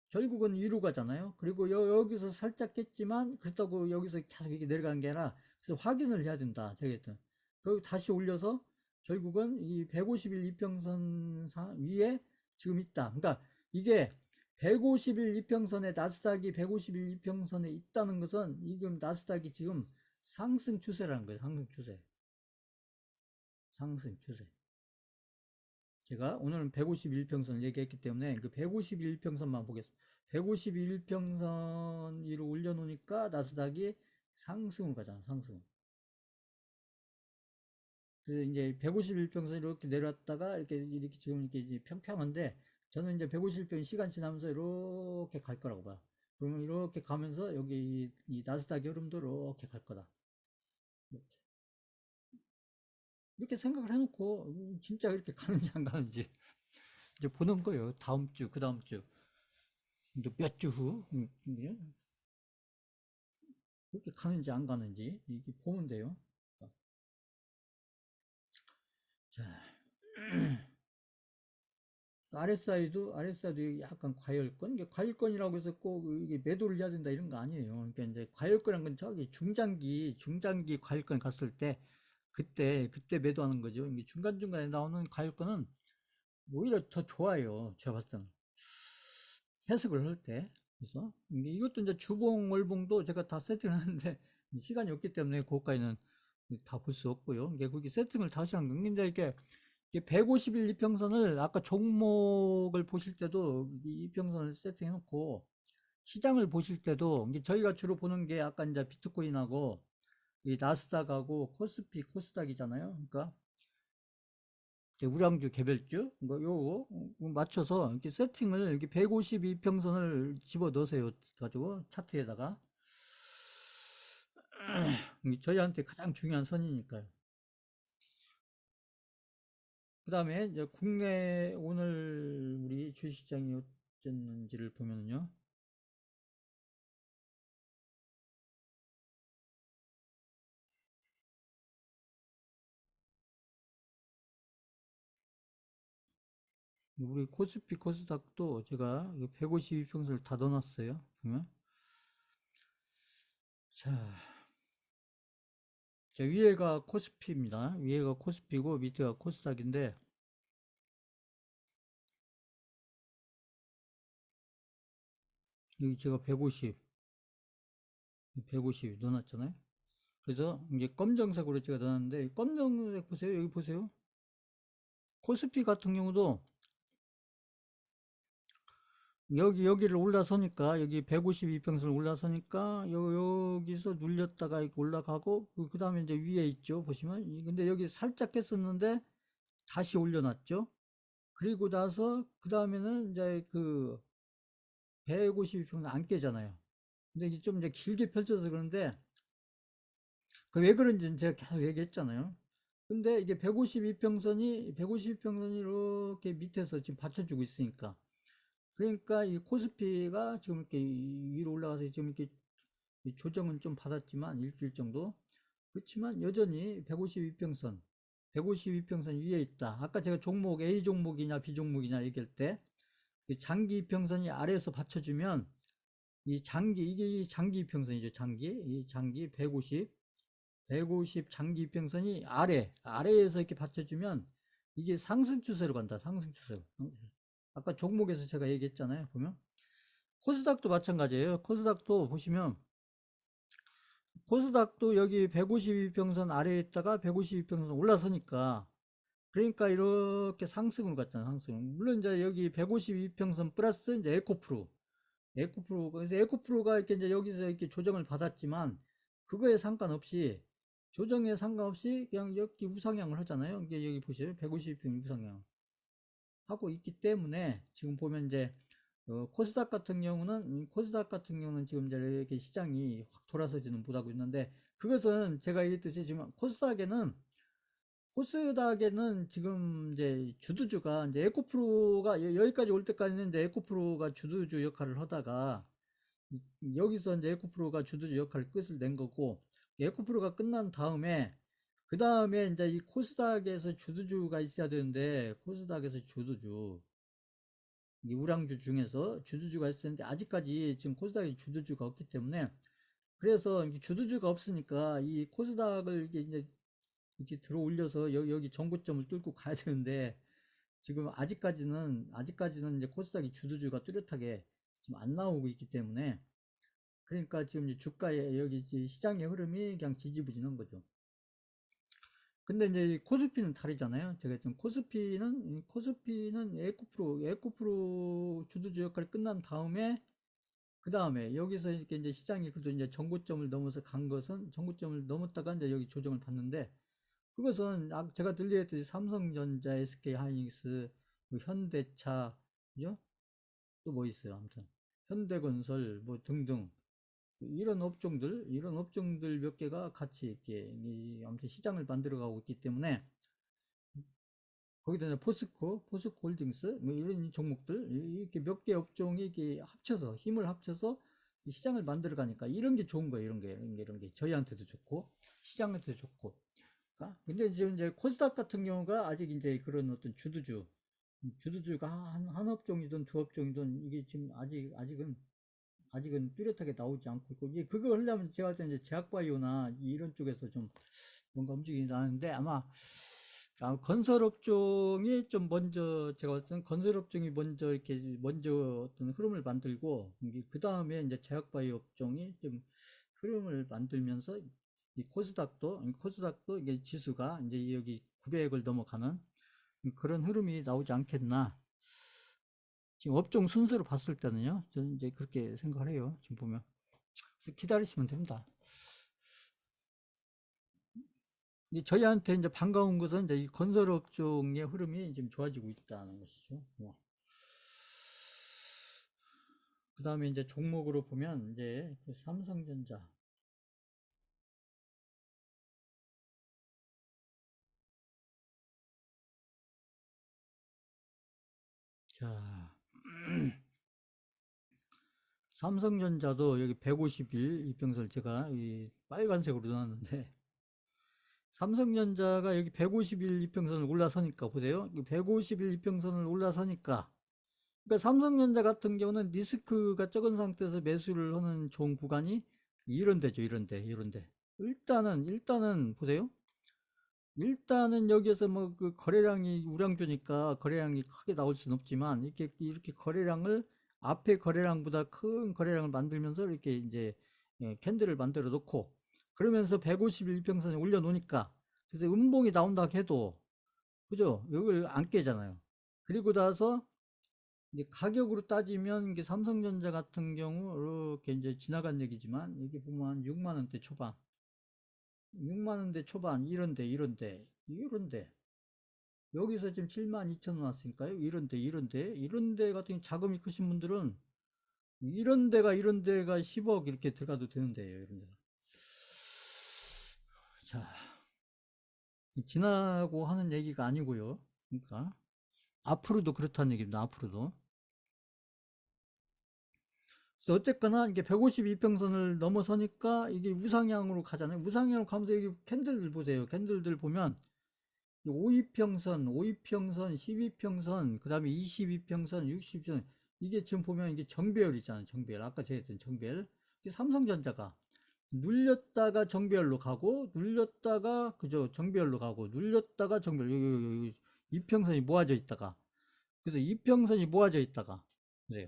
결국은 위로 가잖아요. 그리고 여기서 살짝 깼지만 그렇다고 여기서 계속 이렇게 내려가는 게 아니라 그래서 확인을 해야 된다. 되겠든. 그리고 다시 올려서 결국은 이 150일 이평선 위에 지금 있다. 그러니까 이게 150일 이평선에 나스닥이 150일 이평선에 있다는 것은 지금 나스닥이 지금 상승 추세라는 거예요. 상승 추세. 상승 추세. 제가 오늘은 151평선을 얘기했기 때문에 그 151평선만 보겠습니다. 151평선 위로 올려놓으니까 나스닥이 상승으로 가잖아, 상승. 그래서 이제 151평선 이렇게 내려왔다가 이렇게 지금 이렇게 평평한데 저는 이제 151평 시간 지나면서 이렇게 갈 거라고 봐요. 그러면 이렇게 가면서 여기 이 나스닥 흐름도 이렇게 갈 거다. 이렇게. 이렇게 생각을 해놓고 진짜 이렇게 가는지 안 가는지 이제 보는 거예요. 다음 주, 그 다음 주. 몇 주 후, 그렇게 가는지 안 가는지, 이게 보면 돼요. 자, RSI도 약간 과열권? 이게 과열권이라고 해서 꼭 이게 매도를 해야 된다 이런 거 아니에요. 그러니까 이제 과열권이란 건 저기 중장기 과열권 갔을 때, 그때 매도하는 거죠. 이게 중간중간에 나오는 과열권은 오히려 더 좋아요. 제가 봤을 때는. 해석을 할 때. 그래서 이것도 이제 주봉, 월봉도 제가 다 세팅을 하는데 시간이 없기 때문에 그것까지는 다 볼 수 없고요. 이게 그게 세팅을 다시 한 건. 근데 이게 150일 이평선을 아까 종목을 보실 때도 이 이평선을 세팅해 놓고 시장을 보실 때도 이게 저희가 주로 보는 게 아까 이제 비트코인하고 이 나스닥하고 코스피, 코스닥이잖아요. 그러니까 우량주 개별주 뭐 요거 맞춰서 이렇게 세팅을 이렇게 152평선을 집어 넣으세요. 가지고 차트에다가 저희한테 가장 중요한 선이니까요. 그 다음에 이제 국내 오늘 우리 주식시장이 어땠는지를 보면요. 우리 코스피 코스닥도 제가 152평선을 다 넣어놨어요. 보면 자, 위에가 코스피입니다. 위에가 코스피고 밑에가 코스닥인데 여기 제가 150 넣어놨잖아요. 그래서 이제 검정색으로 제가 넣었는데 검정색 보세요. 여기 보세요. 코스피 같은 경우도 여기를 올라서니까 여기 152평선 올라서니까 여기서 눌렸다가 이렇게 올라가고 그 다음에 이제 위에 있죠. 보시면 근데 여기 살짝 깼었는데 다시 올려놨죠. 그리고 나서 그 다음에는 이제 그 152평선 안 깨잖아요. 근데 이게 좀 이제 길게 펼쳐서 그런데 그 왜 그런지는 제가 계속 얘기했잖아요. 근데 이게 152평선이 이렇게 밑에서 지금 받쳐주고 있으니까. 그러니까 이 코스피가 지금 이렇게 위로 올라가서 지금 이렇게 조정은 좀 받았지만 일주일 정도. 그렇지만 여전히 152평선, 152평선 위에 있다. 아까 제가 종목 A 종목이냐 B 종목이냐 얘기할 때 장기 평선이 아래에서 받쳐주면 이게 장기 평선이죠. 이 장기 150 장기 평선이 아래에서 이렇게 받쳐주면 이게 상승 추세로 간다. 상승 추세로. 아까 종목에서 제가 얘기했잖아요. 보면 코스닥도 마찬가지예요. 코스닥도 보시면 코스닥도 여기 152평선 아래에 있다가 152평선 올라서니까 그러니까 이렇게 상승을 갔잖아. 상승. 물론 이제 여기 152평선 플러스 이제 그래서 에코프로가 이렇게 이제 여기서 이렇게 조정을 받았지만 그거에 상관없이 조정에 상관없이 그냥 여기 우상향을 하잖아요. 이게 여기 보시면 152평 우상향 하고 있기 때문에 지금 보면 이제 코스닥 같은 경우는 지금 이제 이렇게 시장이 확 돌아서지는 못하고 있는데 그것은 제가 얘기했듯이 지금 코스닥에는 지금 이제 주도주가 이제 에코프로가 여기까지 올 때까지는 이제 에코프로가 주도주 역할을 하다가 여기서 이제 에코프로가 주도주 역할을 끝을 낸 거고 에코프로가 끝난 다음에 그 다음에 이제 이 코스닥에서 주도주가 있어야 되는데 코스닥에서 주도주 이 우량주 중에서 주도주가 있었는데 아직까지 지금 코스닥에 주도주가 없기 때문에 그래서 주도주가 없으니까 이 코스닥을 이렇게 들어 올려서 여기 전고점을 뚫고 가야 되는데 지금 아직까지는 이제 코스닥이 주도주가 뚜렷하게 지금 안 나오고 있기 때문에 그러니까 지금 이제 주가에 여기 시장의 흐름이 그냥 지지부진한 거죠. 근데 이제 코스피는 다르잖아요. 제가 지금 코스피는 에코프로 주도주 역할이 끝난 다음에 그 다음에 여기서 이렇게 이제 시장이 그래도 이제 전고점을 넘어서 간 것은 전고점을 넘었다가 이제 여기 조정을 받는데 그것은 제가 들리했듯이 삼성전자, SK하이닉스, 뭐 현대차, 그죠? 또 뭐 있어요. 아무튼 현대건설 뭐 등등 이런 업종들 몇 개가 같이 이렇게 아무튼 시장을 만들어가고 있기 때문에 거기다 포스코 홀딩스 뭐 이런 종목들 이렇게 몇 개 업종이 이렇게 합쳐서 힘을 합쳐서 시장을 만들어 가니까 이런 게 좋은 거예요. 이런 게 저희한테도 좋고 시장한테도 좋고. 근데 지금 이제 코스닥 같은 경우가 아직 이제 그런 어떤 주도주가 한 업종이든 두 업종이든 이게 지금 아직은 뚜렷하게 나오지 않고 있고 이게 그거 하려면 제가 이제 제약바이오나 이런 쪽에서 좀 뭔가 움직임이 나는데 아마 건설업종이 좀 먼저 제가 봤을 때는 건설업종이 먼저 어떤 흐름을 만들고 그 다음에 이제 제약바이오 업종이 좀 흐름을 만들면서 이 코스닥도 이게 지수가 이제 여기 900을 넘어가는 그런 흐름이 나오지 않겠나. 지금 업종 순서로 봤을 때는요. 저는 이제 그렇게 생각을 해요. 지금 보면. 기다리시면 됩니다. 이제 저희한테 이제 반가운 것은 이제 이 건설업종의 흐름이 지금 좋아지고 있다는 것이죠. 뭐. 그 다음에 이제 종목으로 보면 이제 그 삼성전자. 자, 삼성전자도 여기 150일 이평선을 제가 이 빨간색으로 넣었는데 삼성전자가 여기 150일 이평선을 올라서니까 보세요. 150일 이평선을 올라서니까 그러니까 삼성전자 같은 경우는 리스크가 적은 상태에서 매수를 하는 좋은 구간이 이런 데죠. 이런 데. 일단은 보세요. 일단은 여기에서 뭐 그 거래량이 우량주니까 거래량이 크게 나올 수는 없지만 이렇게 거래량을 앞에 거래량보다 큰 거래량을 만들면서 이렇게 이제 캔들을 만들어 놓고 그러면서 150일 평선에 올려 놓으니까 그래서 음봉이 나온다 해도 그죠? 여기를 안 깨잖아요. 그리고 나서 이제 가격으로 따지면 이게 삼성전자 같은 경우 이렇게 이제 지나간 얘기지만 이게 보면 6만 원대 초반, 6만 원대 초반 이런데 여기서 지금 7만 2천 원 왔으니까요. 이런데 같은 경우 자금이 크신 분들은 이런 데가 10억 이렇게 들어가도 되는 데예요. 이런 데가. 자, 지나고 하는 얘기가 아니고요. 그러니까 앞으로도 그렇다는 얘기입니다. 앞으로도. 그래서 어쨌거나 이게 152평선을 넘어서니까 이게 우상향으로 가잖아요. 우상향으로 가면서 여기 캔들들 보세요. 캔들들 보면 5위평선, 12평선, 그 다음에 22평선, 60평선 이게 지금 보면 이게 정배열이잖아요. 정배열. 아까 제가 했던 정배열. 삼성전자가 눌렸다가 정배열로 가고 눌렸다가 그죠 정배열로 가고 눌렸다가 정배열 여기 이평선이 모아져 있다가 그래서 이평선이 모아져 있다가 그래요.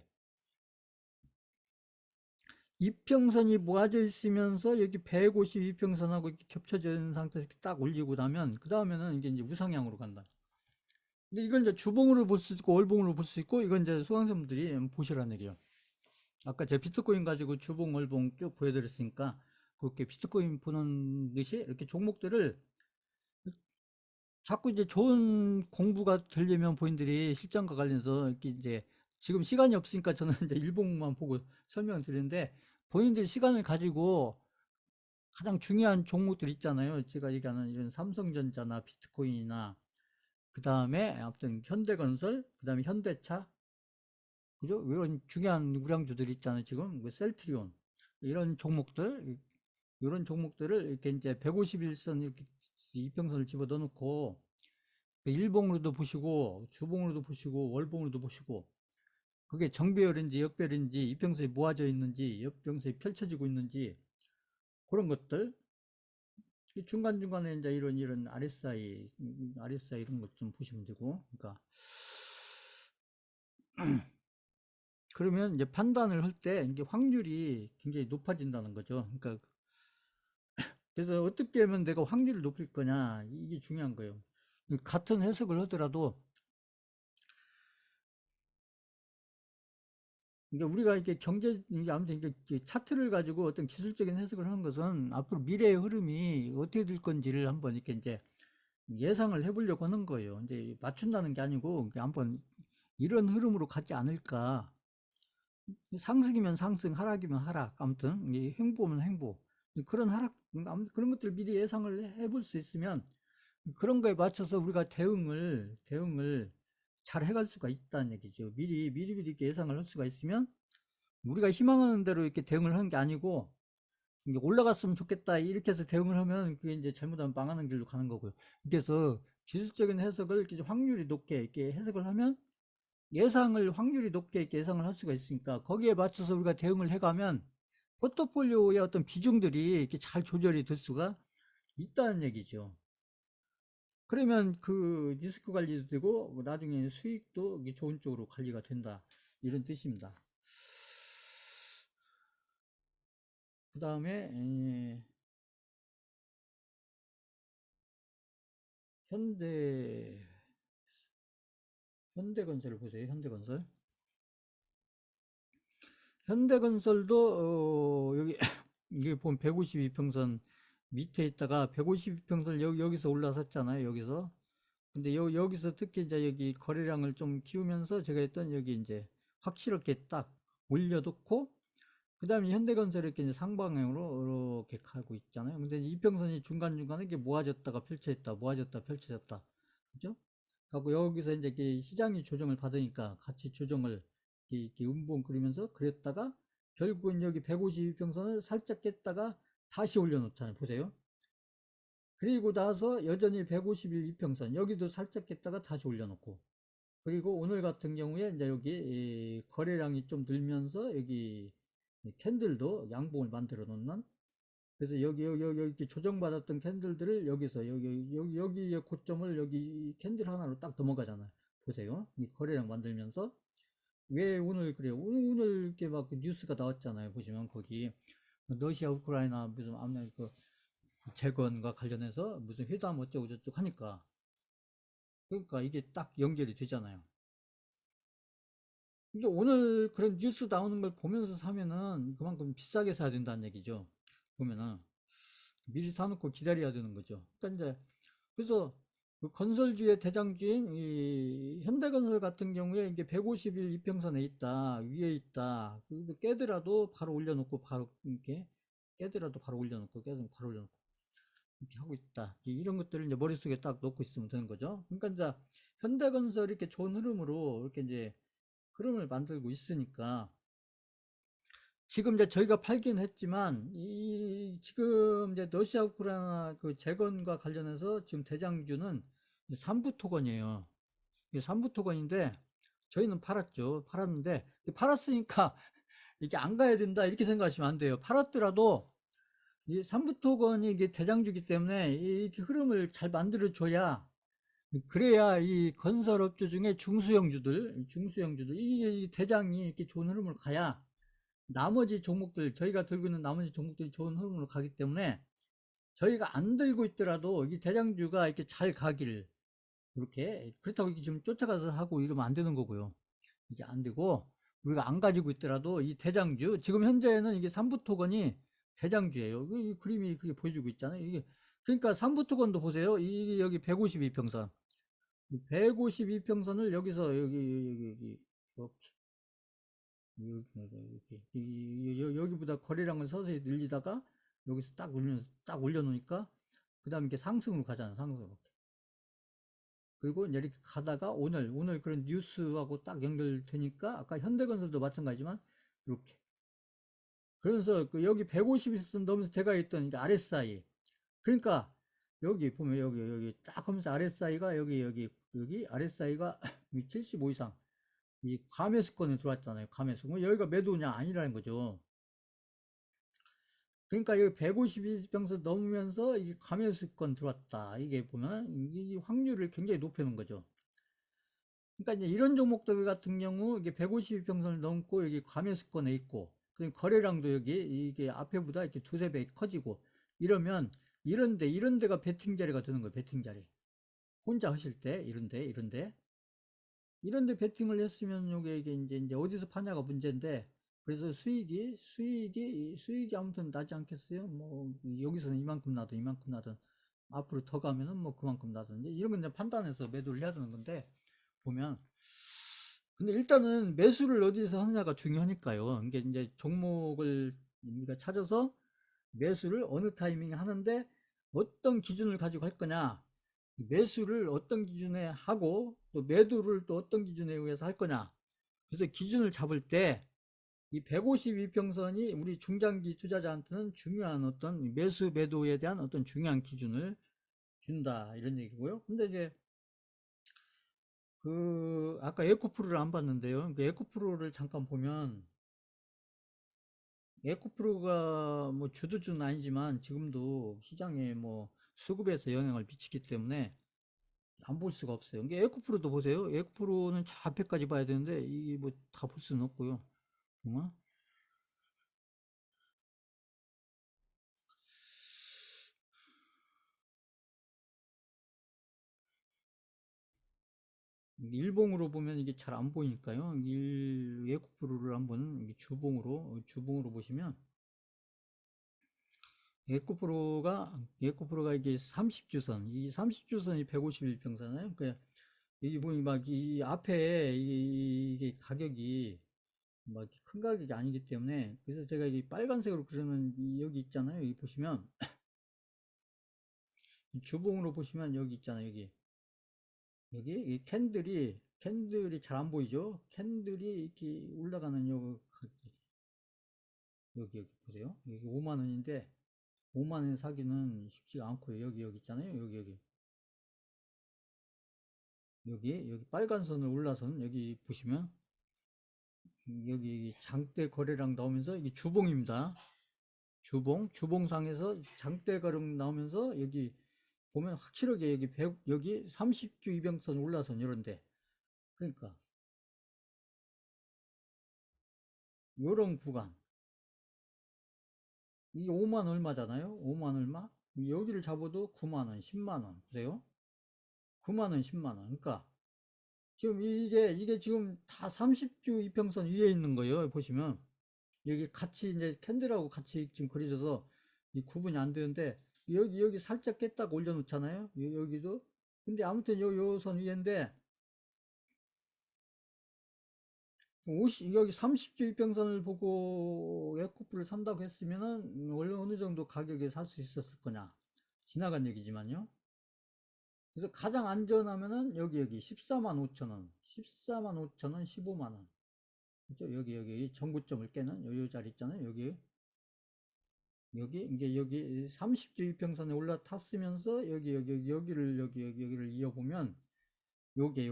이평선이 모아져 있으면서 여기 152평선하고 이렇게 겹쳐져 있는 상태에서 이렇게 딱 올리고 나면 그 다음에는 이게 이제 우상향으로 간다. 근데 이건 이제 주봉으로 볼 수 있고 월봉으로 볼 수 있고 이건 이제 수강생분들이 보시라는 얘기예요. 아까 제가 비트코인 가지고 주봉 월봉 쭉 보여드렸으니까 그렇게 비트코인 보는 듯이 이렇게 종목들을 자꾸 이제 좋은 공부가 되려면 본인들이 실전과 관련해서 이렇게 이제 지금 시간이 없으니까 저는 이제 일봉만 보고 설명을 드리는데 본인들이 시간을 가지고 가장 중요한 종목들 있잖아요. 제가 얘기하는 이런 삼성전자나 비트코인이나 그 다음에 아무튼 현대건설, 그 다음에 현대차, 그죠? 이런 중요한 우량주들 있잖아요. 지금 그 셀트리온 이런 종목들, 이런 종목들을 이렇게 이제 151선 이렇게 이평선을 집어 넣어놓고 그 일봉으로도 보시고 주봉으로도 보시고 월봉으로도 보시고 그게 정배열인지 역배열인지 이평선이 모아져 있는지 역평선이 펼쳐지고 있는지 그런 것들 중간중간에 이제 이런 RSI 이런 것 좀 보시면 되고 그러니까 그러면 이제 판단을 할 때 이게 확률이 굉장히 높아진다는 거죠. 그러니까 그래서 어떻게 하면 내가 확률을 높일 거냐 이게 중요한 거예요. 같은 해석을 하더라도 그러니까 우리가 이렇게 이게 아무튼 이게 차트를 가지고 어떤 기술적인 해석을 하는 것은 앞으로 미래의 흐름이 어떻게 될 건지를 한번 이렇게 이제 예상을 해보려고 하는 거예요. 이제 맞춘다는 게 아니고 한번 이런 흐름으로 가지 않을까. 상승이면 상승, 하락이면 하락. 아무튼 행보면 행보. 그런 그런 것들 미리 예상을 해볼 수 있으면 그런 거에 맞춰서 우리가 대응을 잘 해갈 수가 있다는 얘기죠. 미리 이렇게 예상을 할 수가 있으면 우리가 희망하는 대로 이렇게 대응을 하는 게 아니고 이게 올라갔으면 좋겠다 이렇게 해서 대응을 하면 그게 이제 잘못하면 망하는 길로 가는 거고요. 그래서 기술적인 해석을 이렇게 확률이 높게 이렇게 해석을 하면 예상을 확률이 높게 이렇게 예상을 할 수가 있으니까 거기에 맞춰서 우리가 대응을 해가면 포트폴리오의 어떤 비중들이 이렇게 잘 조절이 될 수가 있다는 얘기죠. 그러면 그 리스크 관리도 되고 나중에 수익도 좋은 쪽으로 관리가 된다 이런 뜻입니다. 그 다음에 현대 현대건설을 보세요. 현대건설도 여기 이게 보면 152평선 밑에 있다가 152평선을 여기서 올라섰잖아요. 여기서. 근데 여기서 특히 이제 여기 거래량을 좀 키우면서 제가 했던 여기 이제 확실하게 딱 올려놓고, 그 다음에 현대건설이 이렇게 이제 상방향으로 이렇게 가고 있잖아요. 근데 이평선이 중간중간에 이게 모아졌다가 펼쳐졌다, 모아졌다, 펼쳐졌다. 그죠? 하고 여기서 이제 이렇게 시장이 조정을 받으니까 같이 조정을 이렇게 음봉 그리면서 그랬다가 결국은 여기 152평선을 살짝 깼다가 다시 올려놓잖아요. 보세요. 그리고 나서 여전히 151 이평선 여기도 살짝 깼다가 다시 올려놓고, 그리고 오늘 같은 경우에 이제 여기 거래량이 좀 늘면서 여기 캔들도 양봉을 만들어 놓는, 그래서 여기 이렇게 조정받았던 캔들들을 여기서 여기의 고점을 여기 캔들 하나로 딱 넘어가잖아요. 보세요. 이 거래량 만들면서. 왜 오늘 그래요? 오늘 이렇게 막 그 뉴스가 나왔잖아요. 보시면 거기 러시아 우크라이나 무슨 아무튼 그 재건과 관련해서 무슨 회담 어쩌고 저쩌고 하니까, 그러니까 이게 딱 연결이 되잖아요. 이게 오늘 그런 뉴스 나오는 걸 보면서 사면은 그만큼 비싸게 사야 된다는 얘기죠. 보면은 미리 사놓고 기다려야 되는 거죠. 그러니까 이제 그래서 그 건설주의 대장주인 이 현대건설 같은 경우에 이게 150일 이평선에 있다, 위에 있다. 그래도 깨더라도 바로 올려놓고 바로 이렇게 깨더라도 바로 올려놓고 깨더라도 바로 올려놓고 이렇게 하고 있다. 이런 것들을 이제 머릿속에 딱 놓고 있으면 되는 거죠. 그러니까 이제 현대건설이 이렇게 좋은 흐름으로 이렇게 이제 흐름을 만들고 있으니까 지금 이제 저희가 팔긴 했지만 이 지금 이제 러시아 우크라이나 그 재건과 관련해서 지금 대장주는 삼부 토건이에요. 이게 삼부 토건인데 저희는 팔았죠. 팔았는데 팔았으니까 이게 안 가야 된다 이렇게 생각하시면 안 돼요. 팔았더라도 이 삼부 토건이 이게 대장주기 때문에 이렇게 흐름을 잘 만들어 줘야, 그래야 이 건설업주 중에 중수형주들 이 대장이 이렇게 좋은 흐름을 가야 나머지 종목들, 저희가 들고 있는 나머지 종목들이 좋은 흐름으로 가기 때문에 저희가 안 들고 있더라도 이 대장주가 이렇게 잘 가기를, 이렇게 그렇다고 이렇게 지금 쫓아가서 하고 이러면 안 되는 거고요. 이게 안 되고, 우리가 안 가지고 있더라도 이 대장주, 지금 현재는 이게 삼부 토건이 대장주예요. 이 그림이 그게 보여주고 있잖아요. 이게 그러니까 삼부 토건도 보세요. 이 여기 152평선, 152평선을 여기서 여기 이렇게 여기보다 거래량을 서서히 늘리다가 여기서 딱 올려놓으니까 그 다음에 이렇게 상승으로 가잖아, 상승으로. 그리고 이제 이렇게 가다가 오늘 그런 뉴스하고 딱 연결되니까 아까 현대건설도 마찬가지지만 이렇게, 그래서 그 여기 150일 넘으면서 제가 했던 이제 RSI, 그러니까 여기 보면 여기 딱 하면서 RSI가 여기 RSI가 75 이상 이 감매수권에 들어왔잖아요. 감매수. 여기가 매도냐 아니라는 거죠. 그러니까 여기 152평선 넘으면서 이 감매수권 들어왔다. 이게 보면 이 확률을 굉장히 높여놓은 거죠. 그러니까 이제 이런 종목들 같은 경우 이게 152평선을 넘고 여기 감매수권에 있고, 그리고 거래량도 여기 이게 앞에보다 이렇게 두세 배 커지고 이러면 이런 데가 베팅 자리가 되는 거예요. 베팅 자리. 혼자 하실 때 이런데 베팅을 했으면 요게 이게 어디서 파냐가 문제인데, 그래서 수익이 아무튼 나지 않겠어요? 뭐 여기서는 이만큼 나든 이만큼 나든 앞으로 더 가면은 뭐 그만큼 나든 이런 건 이제 판단해서 매도를 해야 되는 건데, 보면 근데 일단은 매수를 어디서 하느냐가 중요하니까요. 이게 이제 종목을 우리가 찾아서 매수를 어느 타이밍에 하는데 어떤 기준을 가지고 할 거냐, 매수를 어떤 기준에 하고 또 매도를 또 어떤 기준에 의해서 할 거냐. 그래서 기준을 잡을 때 이 152평선이 우리 중장기 투자자한테는 중요한 어떤 매수 매도에 대한 어떤 중요한 기준을 준다 이런 얘기고요. 근데 이제 그 아까 에코프로를 안 봤는데요. 그 에코프로를 잠깐 보면 에코프로가 뭐 주도주는 아니지만 지금도 시장에 뭐 수급에서 영향을 미치기 때문에 안 볼 수가 없어요. 이게 에코프로도 보세요. 에코프로는 저 앞에까지 봐야 되는데 이게 뭐 다 볼 수는 없고요. 어? 일봉으로 보면 이게 잘 안 보이니까요. 에코프로를 한번 주봉으로 보시면 에코프로가 이게 30주선, 이 30주선이 151평선이에요. 그러니까 여기 보니 막 이 앞에 이게 가격이 막 큰 가격이 아니기 때문에, 그래서 제가 이 빨간색으로 그리는 여기 있잖아요. 여기 보시면 주봉으로 보시면 여기 있잖아요. 여기 이 캔들이 잘 안 보이죠? 캔들이 이렇게 올라가는 여기 보세요. 여기 5만 원인데 5만 원 사기는 쉽지가 않고요. 여기 있잖아요. 여기 빨간 선을 올라선 여기 보시면 여기 장대 거래량 나오면서 이게 주봉입니다. 주봉상에서 장대 거래량 나오면서 여기 보면 확실하게 여기 30주 이평선 올라선 이런데, 그러니까 요런 구간 이 5만 얼마잖아요. 5만 얼마? 여기를 잡아도 9만 원, 10만 원. 그래요? 9만 원, 10만 원. 그러니까 지금 이게 지금 다 30주 이평선 위에 있는 거예요. 보시면 여기 같이 이제 캔들하고 같이 지금 그려져서 이 구분이 안 되는데, 여기 살짝 깼다가 올려놓잖아요. 여기도. 근데 아무튼 요 선 위인데 여기 30주 이평선을 보고 에코프를 산다고 했으면은 원래 어느 정도 가격에 살 수 있었을 거냐, 지나간 얘기지만요. 그래서 가장 안전하면은 여기 14만 5천 원, 14만 5천 원, 15만 원. 그죠? 여기 정구점을 깨는 요 자리 있잖아요. 이제 여기 30주 이평선에 올라탔으면서 여기를 이어보면 요게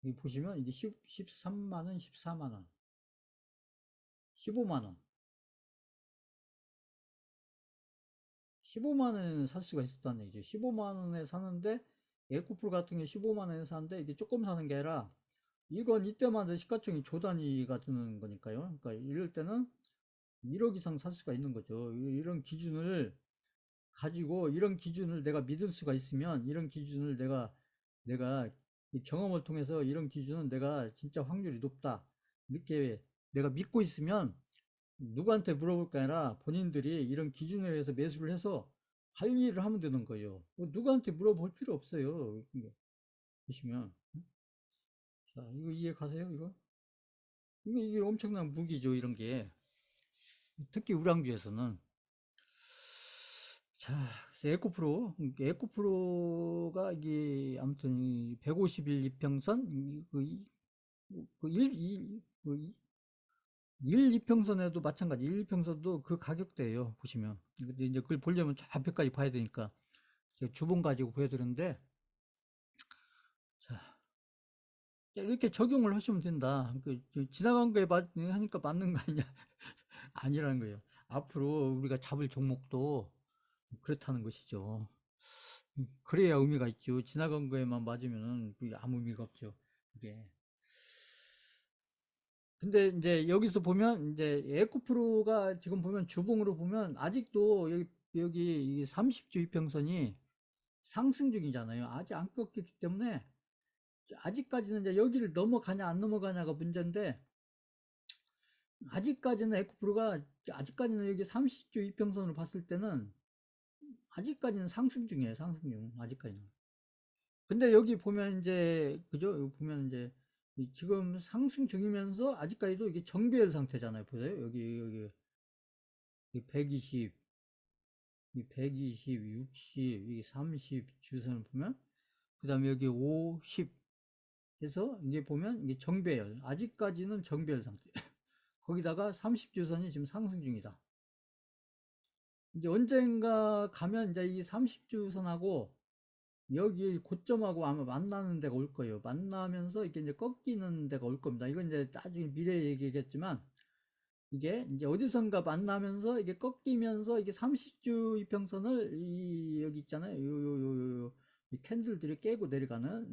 여기 보시면 이게 13만 원, 14만 원, 15만 원. 15만 원에는 살 수가 있었다는 얘기죠. 15만 원에 사는데 에코풀 같은 게 15만 원에 사는데 이게 조금 사는 게 아니라 이건 이때마다 시가총이 조 단위가 드는 거니까요. 그러니까 이럴 때는 1억 이상 살 수가 있는 거죠. 이런 기준을 가지고 이런 기준을 내가 믿을 수가 있으면, 이런 기준을 내가 이 경험을 통해서 이런 기준은 내가 진짜 확률이 높다, 이렇게 내가 믿고 있으면 누구한테 물어볼 게 아니라 본인들이 이런 기준에 의해서 매수를 해서 관리를 하면 되는 거예요. 뭐 누구한테 물어볼 필요 없어요. 보시면. 자, 이거 이해 가세요? 이게 엄청난 무기죠, 이런 게. 특히 우량주에서는. 자, 그래서 에코프로가 이게 아무튼 150일 이평선, 그 1, 이평선에도 마찬가지. 1, 이평선도 그 가격대예요, 보시면. 근데 이제 그걸 보려면 저 앞에까지 봐야 되니까 제가 주봉 가지고 보여드렸는데, 자, 이렇게 적용을 하시면 된다. 지나간 거에 하니까 맞는 거 아니냐? 아니라는 거예요. 앞으로 우리가 잡을 종목도 그렇다는 것이죠. 그래야 의미가 있죠. 지나간 거에만 맞으면은 그게 아무 의미가 없죠. 그게. 근데 이제 여기서 보면 이제 에코프로가 지금 보면 주봉으로 보면 아직도 여기 30주 이평선이 상승 중이잖아요. 아직 안 꺾였기 때문에 아직까지는 이제 여기를 넘어가냐 안 넘어가냐가 문제인데, 아직까지는 여기 30주 이평선으로 봤을 때는 아직까지는 상승 중이에요. 상승 중. 아직까지는. 근데 여기 보면 이제 그죠? 여기 보면 이제 지금 상승 중이면서 아직까지도 이게 정배열 상태잖아요. 보세요. 이 120, 이 120, 60, 이 30 주선을 보면, 그다음에 여기 50 해서 이제 보면 이게 정배열. 아직까지는 정배열 상태. 거기다가 30 주선이 지금 상승 중이다. 이제 언젠가 가면 이제 이 30주선하고 여기 고점하고 아마 만나는 데가 올 거예요. 만나면서 이게 이제 꺾이는 데가 올 겁니다. 이건 이제 나중에 미래 얘기겠지만, 이게 이제 어디선가 만나면서 이게 꺾이면서 이게 30주 이평선을 여기 있잖아요. 이 캔들들이 깨고 내려가는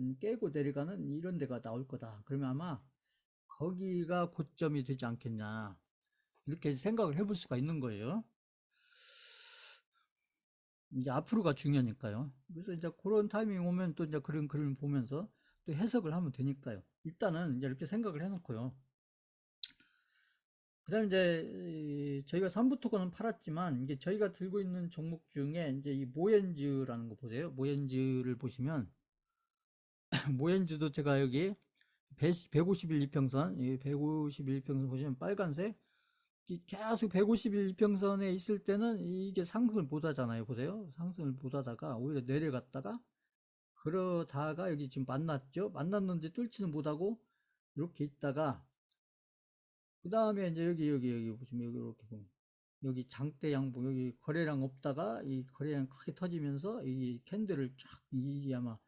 이런 데가 나올 거다. 그러면 아마 거기가 고점이 되지 않겠냐, 이렇게 생각을 해볼 수가 있는 거예요. 이제 앞으로가 중요하니까요. 그래서 이제 그런 타이밍 오면 또 이제 그런 그림을 보면서 또 해석을 하면 되니까요. 일단은 이제 이렇게 생각을 해놓고요. 그다음 이제 저희가 3부 토큰은 팔았지만 이게 저희가 들고 있는 종목 중에 이제 이 모엔즈라는 거 보세요. 모엔즈를 보시면 모엔즈도 제가 여기 151 이평선, 이 151 이평선 보시면 빨간색 계속 151 이평선에 있을 때는 이게 상승을 못 하잖아요. 보세요. 상승을 못 하다가 오히려 내려갔다가 그러다가 여기 지금 만났죠. 만났는데 뚫지는 못하고 이렇게 있다가 그 다음에 이제 여기 보시면 여기 이렇게 보면 여기 장대 양봉 여기 거래량 없다가 이 거래량 크게 터지면서 이 캔들을 쫙 이게 아마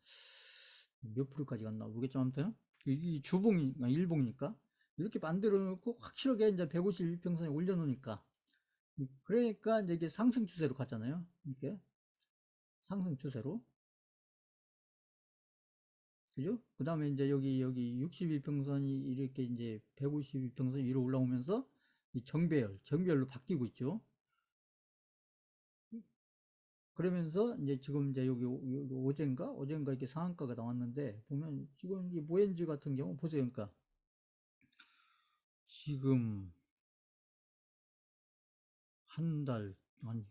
몇 프로까지 갔나 모르겠지만 아무튼 이 주봉이 일봉이니까 이렇게 만들어 놓고 확실하게 이제 151평선에 올려 놓으니까 그러니까 이제 이게 상승 추세로 갔잖아요. 이렇게 상승 추세로 그죠? 그 다음에 이제 여기 62평선이 이렇게 이제 152평선이 위로 올라오면서 이 정배열로 바뀌고 있죠. 그러면서 이제 지금 이제 여기 어젠가 이렇게 상한가가 나왔는데 보면 지금 이 모엔즈 같은 경우 보세요. 그러니까 지금 한 달, 한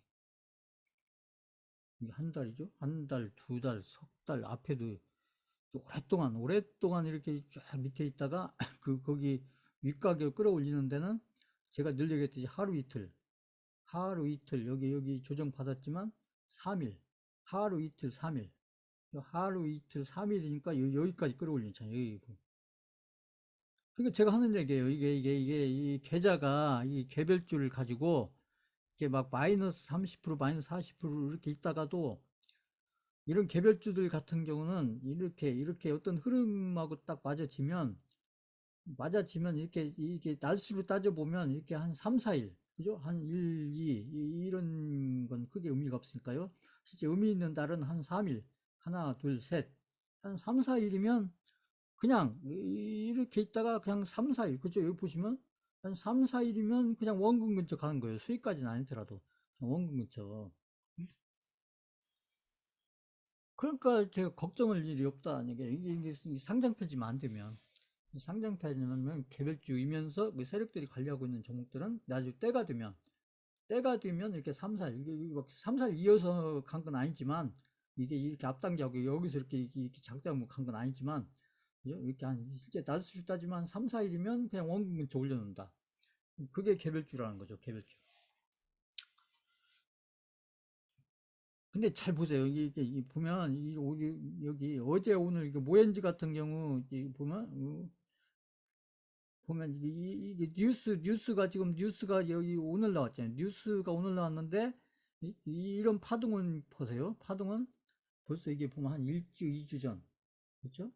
달이죠? 한 달, 두 달, 석 달 앞에도 오랫동안 이렇게 쫙 밑에 있다가 거기 윗가격 끌어올리는 데는 제가 늘 얘기했듯이 하루 이틀 여기 조정 받았지만 3일 하루 이틀 3일 하루 이틀 3일이니까 여기까지 끌어올리잖아요. 여기. 그러니까 제가 하는 얘기예요. 이게 이 계좌가 이 개별주를 가지고 이렇게 막 마이너스 30% 마이너스 40% 이렇게 있다가도 이런 개별주들 같은 경우는 이렇게 어떤 흐름하고 딱 맞아지면 이게 날수로 따져보면 이렇게 한 3, 4일, 그죠? 한 1, 2, 이런 건 크게 의미가 없으니까요. 실제 의미 있는 달은 한 3일, 하나, 둘, 셋, 한 3, 4일이면 그냥 이렇게 있다가 그냥 3, 4일, 그죠? 여기 보시면 한 3, 4일이면 그냥 원금 근처 가는 거예요. 수익까지는 아니더라도. 원금 근처. 그러니까 제가 걱정할 일이 없다. 이게 상장 폐지만 안 되면. 상장 폐지면 개별주이면서 그 세력들이 관리하고 있는 종목들은 나중에 때가 되면 이렇게 3, 4일, 이게 막 3, 4일 이어서 간 건 아니지만 이게 이렇게 앞당겨하고 여기서 이렇게 장대하고 간 건 아니지만 이렇게 실제 날수를 따지면 3, 4일이면 그냥 원금 근처 올려놓는다. 그게 개별주라는 거죠, 개별주. 근데 잘 보세요. 이게 보면 여기 어제 오늘 이게 모엔지 같은 경우 보면 이게 뉴스가 여기 오늘 나왔잖아요. 뉴스가 오늘 나왔는데 이런 파동은 보세요. 파동은 벌써 이게 보면 한 1주, 2주 전. 그렇죠?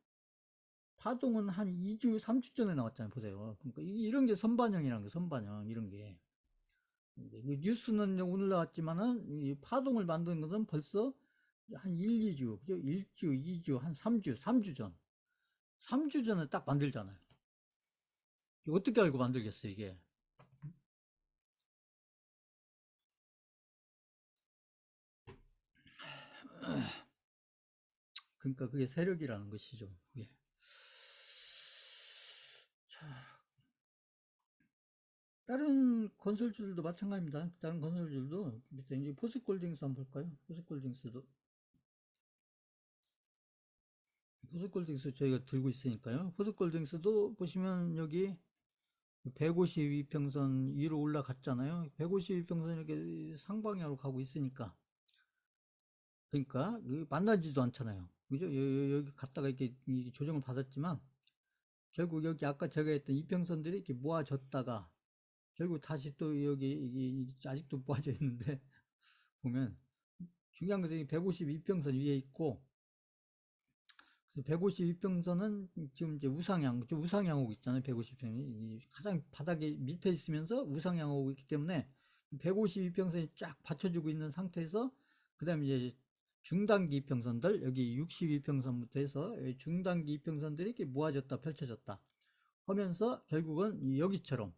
파동은 한 2주, 3주 전에 나왔잖아요. 보세요. 그러니까 이런 게 선반영이라는 게 선반영 이런 게. 뉴스는 오늘 나왔지만은 이 파동을 만드는 것은 벌써 한 1, 2주, 그죠? 1주, 2주, 한 3주 전. 3주 전에 딱 만들잖아요. 어떻게 알고 만들겠어요, 이게? 그러니까 그게 세력이라는 것이죠. 그게. 자, 다른 건설주들도 마찬가지입니다. 다른 건설주들도 밑에 이제 포스콜딩스 한번 볼까요? 포스콜딩스 저희가 들고 있으니까요. 포스콜딩스도 보시면 여기 152평선 위로 올라갔잖아요. 152평선 이렇게 상방향으로 가고 있으니까 그러니까 만나지도 않잖아요. 그죠? 여기 갔다가 이렇게 조정을 받았지만 결국 여기 아까 제가 했던 이평선들이 이렇게 모아졌다가 결국 다시 또 여기 이게 아직도 모아져 있는데 보면 중요한 것은 152평선 위에 있고 152평선은 지금 이제 우상향 오고 있잖아요. 152평이 가장 바닥에 밑에 있으면서 우상향 오고 있기 때문에 152평선이 쫙 받쳐주고 있는 상태에서 그 다음에 이제 중단기 이평선들 여기 62평선부터 해서 중단기 이평선들이 이렇게 모아졌다 펼쳐졌다 하면서 결국은 여기처럼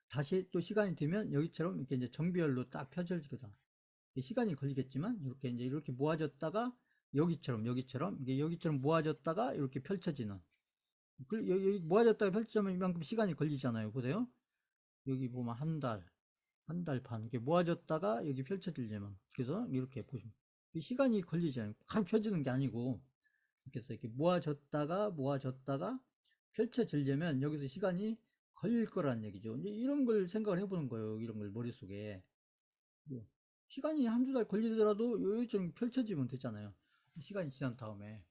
다시 또 시간이 되면 여기처럼 이렇게 이제 정비열로 딱 펼쳐지거든. 시간이 걸리겠지만 이렇게 모아졌다가 여기처럼 이게 여기처럼 모아졌다가 이렇게 펼쳐지는 여기 모아졌다가 펼치자면 이만큼 시간이 걸리잖아요. 보세요. 여기 보면 한 달 반. 이렇게 모아졌다가 여기 펼쳐지려면. 그래서 이렇게 보시면. 시간이 걸리잖아요. 확 펴지는 게 아니고. 그래서 이렇게 모아졌다가 펼쳐지려면 여기서 시간이 걸릴 거란 얘기죠. 이제 이런 걸 생각을 해보는 거예요. 이런 걸 머릿속에. 뭐, 시간이 한두 달 걸리더라도 요요처럼 펼쳐지면 되잖아요. 시간이 지난 다음에.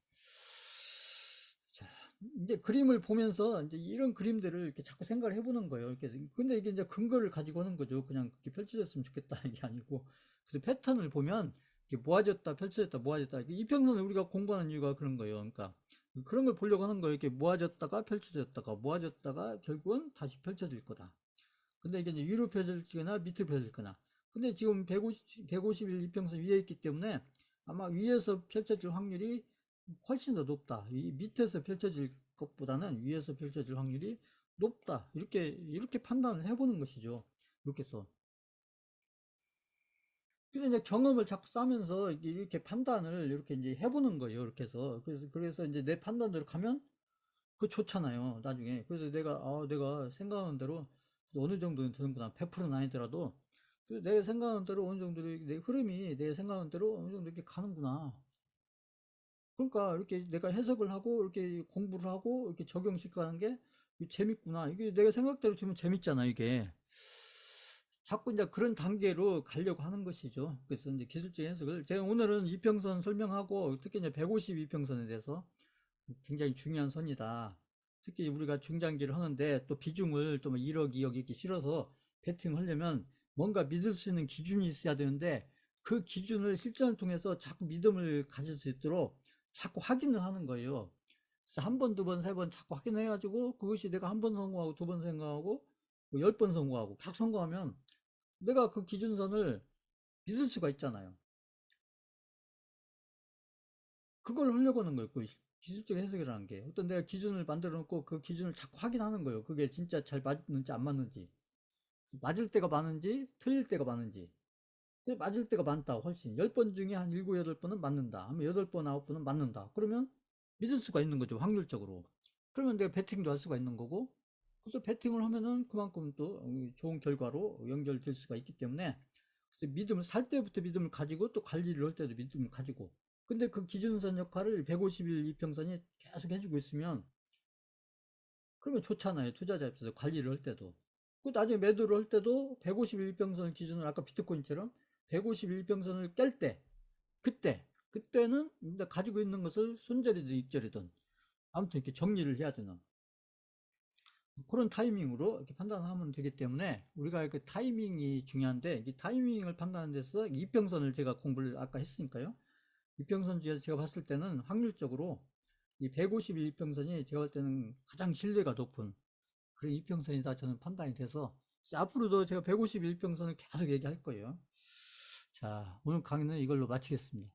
자, 이제 그림을 보면서 이제 이런 그림들을 이렇게 자꾸 생각을 해보는 거예요. 이렇게. 근데 이게 이제 근거를 가지고 하는 거죠. 그냥 그렇게 펼쳐졌으면 좋겠다. 이게 아니고. 그래서 패턴을 보면 이렇게 모아졌다, 펼쳐졌다, 모아졌다. 이평선을 우리가 공부하는 이유가 그런 거예요. 그러니까 그런 걸 보려고 하는 거예요. 이렇게 모아졌다가 펼쳐졌다가 모아졌다가 결국은 다시 펼쳐질 거다. 근데 이게 이제 위로 펴질거나 밑으로 펴질거나. 근데 지금 150일 이평선 위에 있기 때문에 아마 위에서 펼쳐질 확률이 훨씬 더 높다. 이 밑에서 펼쳐질 것보다는 위에서 펼쳐질 확률이 높다. 이렇게 판단을 해보는 것이죠. 이렇게 해서. 근데 이제 경험을 자꾸 쌓으면서 이렇게 판단을 이렇게 이제 해보는 거예요. 이렇게 해서. 그래서 이제 내 판단대로 가면 그거 좋잖아요. 나중에. 그래서 내가 생각하는 대로 어느 정도는 되는구나. 100%는 아니더라도 내가 생각하는 대로 어느 정도 내 흐름이 내 생각하는 대로 어느 정도 이렇게 가는구나. 그러니까 이렇게 내가 해석을 하고 이렇게 공부를 하고 이렇게 적용시켜 가는 게 재밌구나. 이게 내가 생각대로 되면 재밌잖아, 이게. 자꾸 이제 그런 단계로 가려고 하는 것이죠. 그래서 이제 기술적인 해석을 제가 오늘은 이평선 설명하고 특히 이제 150 이평선에 대해서 굉장히 중요한 선이다. 특히 우리가 중장기를 하는데 또 비중을 또뭐 1억, 2억 이렇게 실어서 베팅하려면 뭔가 믿을 수 있는 기준이 있어야 되는데 그 기준을 실전을 통해서 자꾸 믿음을 가질 수 있도록 자꾸 확인을 하는 거예요. 그래서 한 번, 두 번, 세 번 자꾸 확인해가지고 그것이 내가 한 번 성공하고 두 번 성공하고 뭐 10번 성공하고 계속 성공하면 내가 그 기준선을 믿을 수가 있잖아요. 그걸 하려고 하는 거예요. 그 기술적 해석이라는 게. 어떤 내가 기준을 만들어 놓고 그 기준을 자꾸 확인하는 거예요. 그게 진짜 잘 맞는지 안 맞는지. 맞을 때가 많은지, 틀릴 때가 많은지. 맞을 때가 많다, 훨씬. 10번 중에 한 7, 8번은 맞는다. 하면 8번, 9번은 맞는다. 그러면 믿을 수가 있는 거죠, 확률적으로. 그러면 내가 배팅도 할 수가 있는 거고. 그래서 배팅을 하면은 그만큼 또 좋은 결과로 연결될 수가 있기 때문에 그래서 살 때부터 믿음을 가지고 또 관리를 할 때도 믿음을 가지고 근데 그 기준선 역할을 150일 이평선이 계속 해주고 있으면 그러면 좋잖아요. 투자자 입장에서 관리를 할 때도. 그 나중에 매도를 할 때도 150일 이평선 기준을 아까 비트코인처럼 150일 이평선을 깰 때, 그때는 가지고 있는 것을 손절이든 입절이든 아무튼 이렇게 정리를 해야 되는 그런 타이밍으로 이렇게 판단하면 되기 때문에 우리가 그 타이밍이 중요한데 이 타이밍을 판단하는 데서 이평선을 제가 공부를 아까 했으니까요. 이평선 중에서 제가 봤을 때는 확률적으로 이 150일 이평선이 제가 볼 때는 가장 신뢰가 높은 그런 이평선이다 저는 판단이 돼서 앞으로도 제가 150일 이평선을 계속 얘기할 거예요. 자, 오늘 강의는 이걸로 마치겠습니다.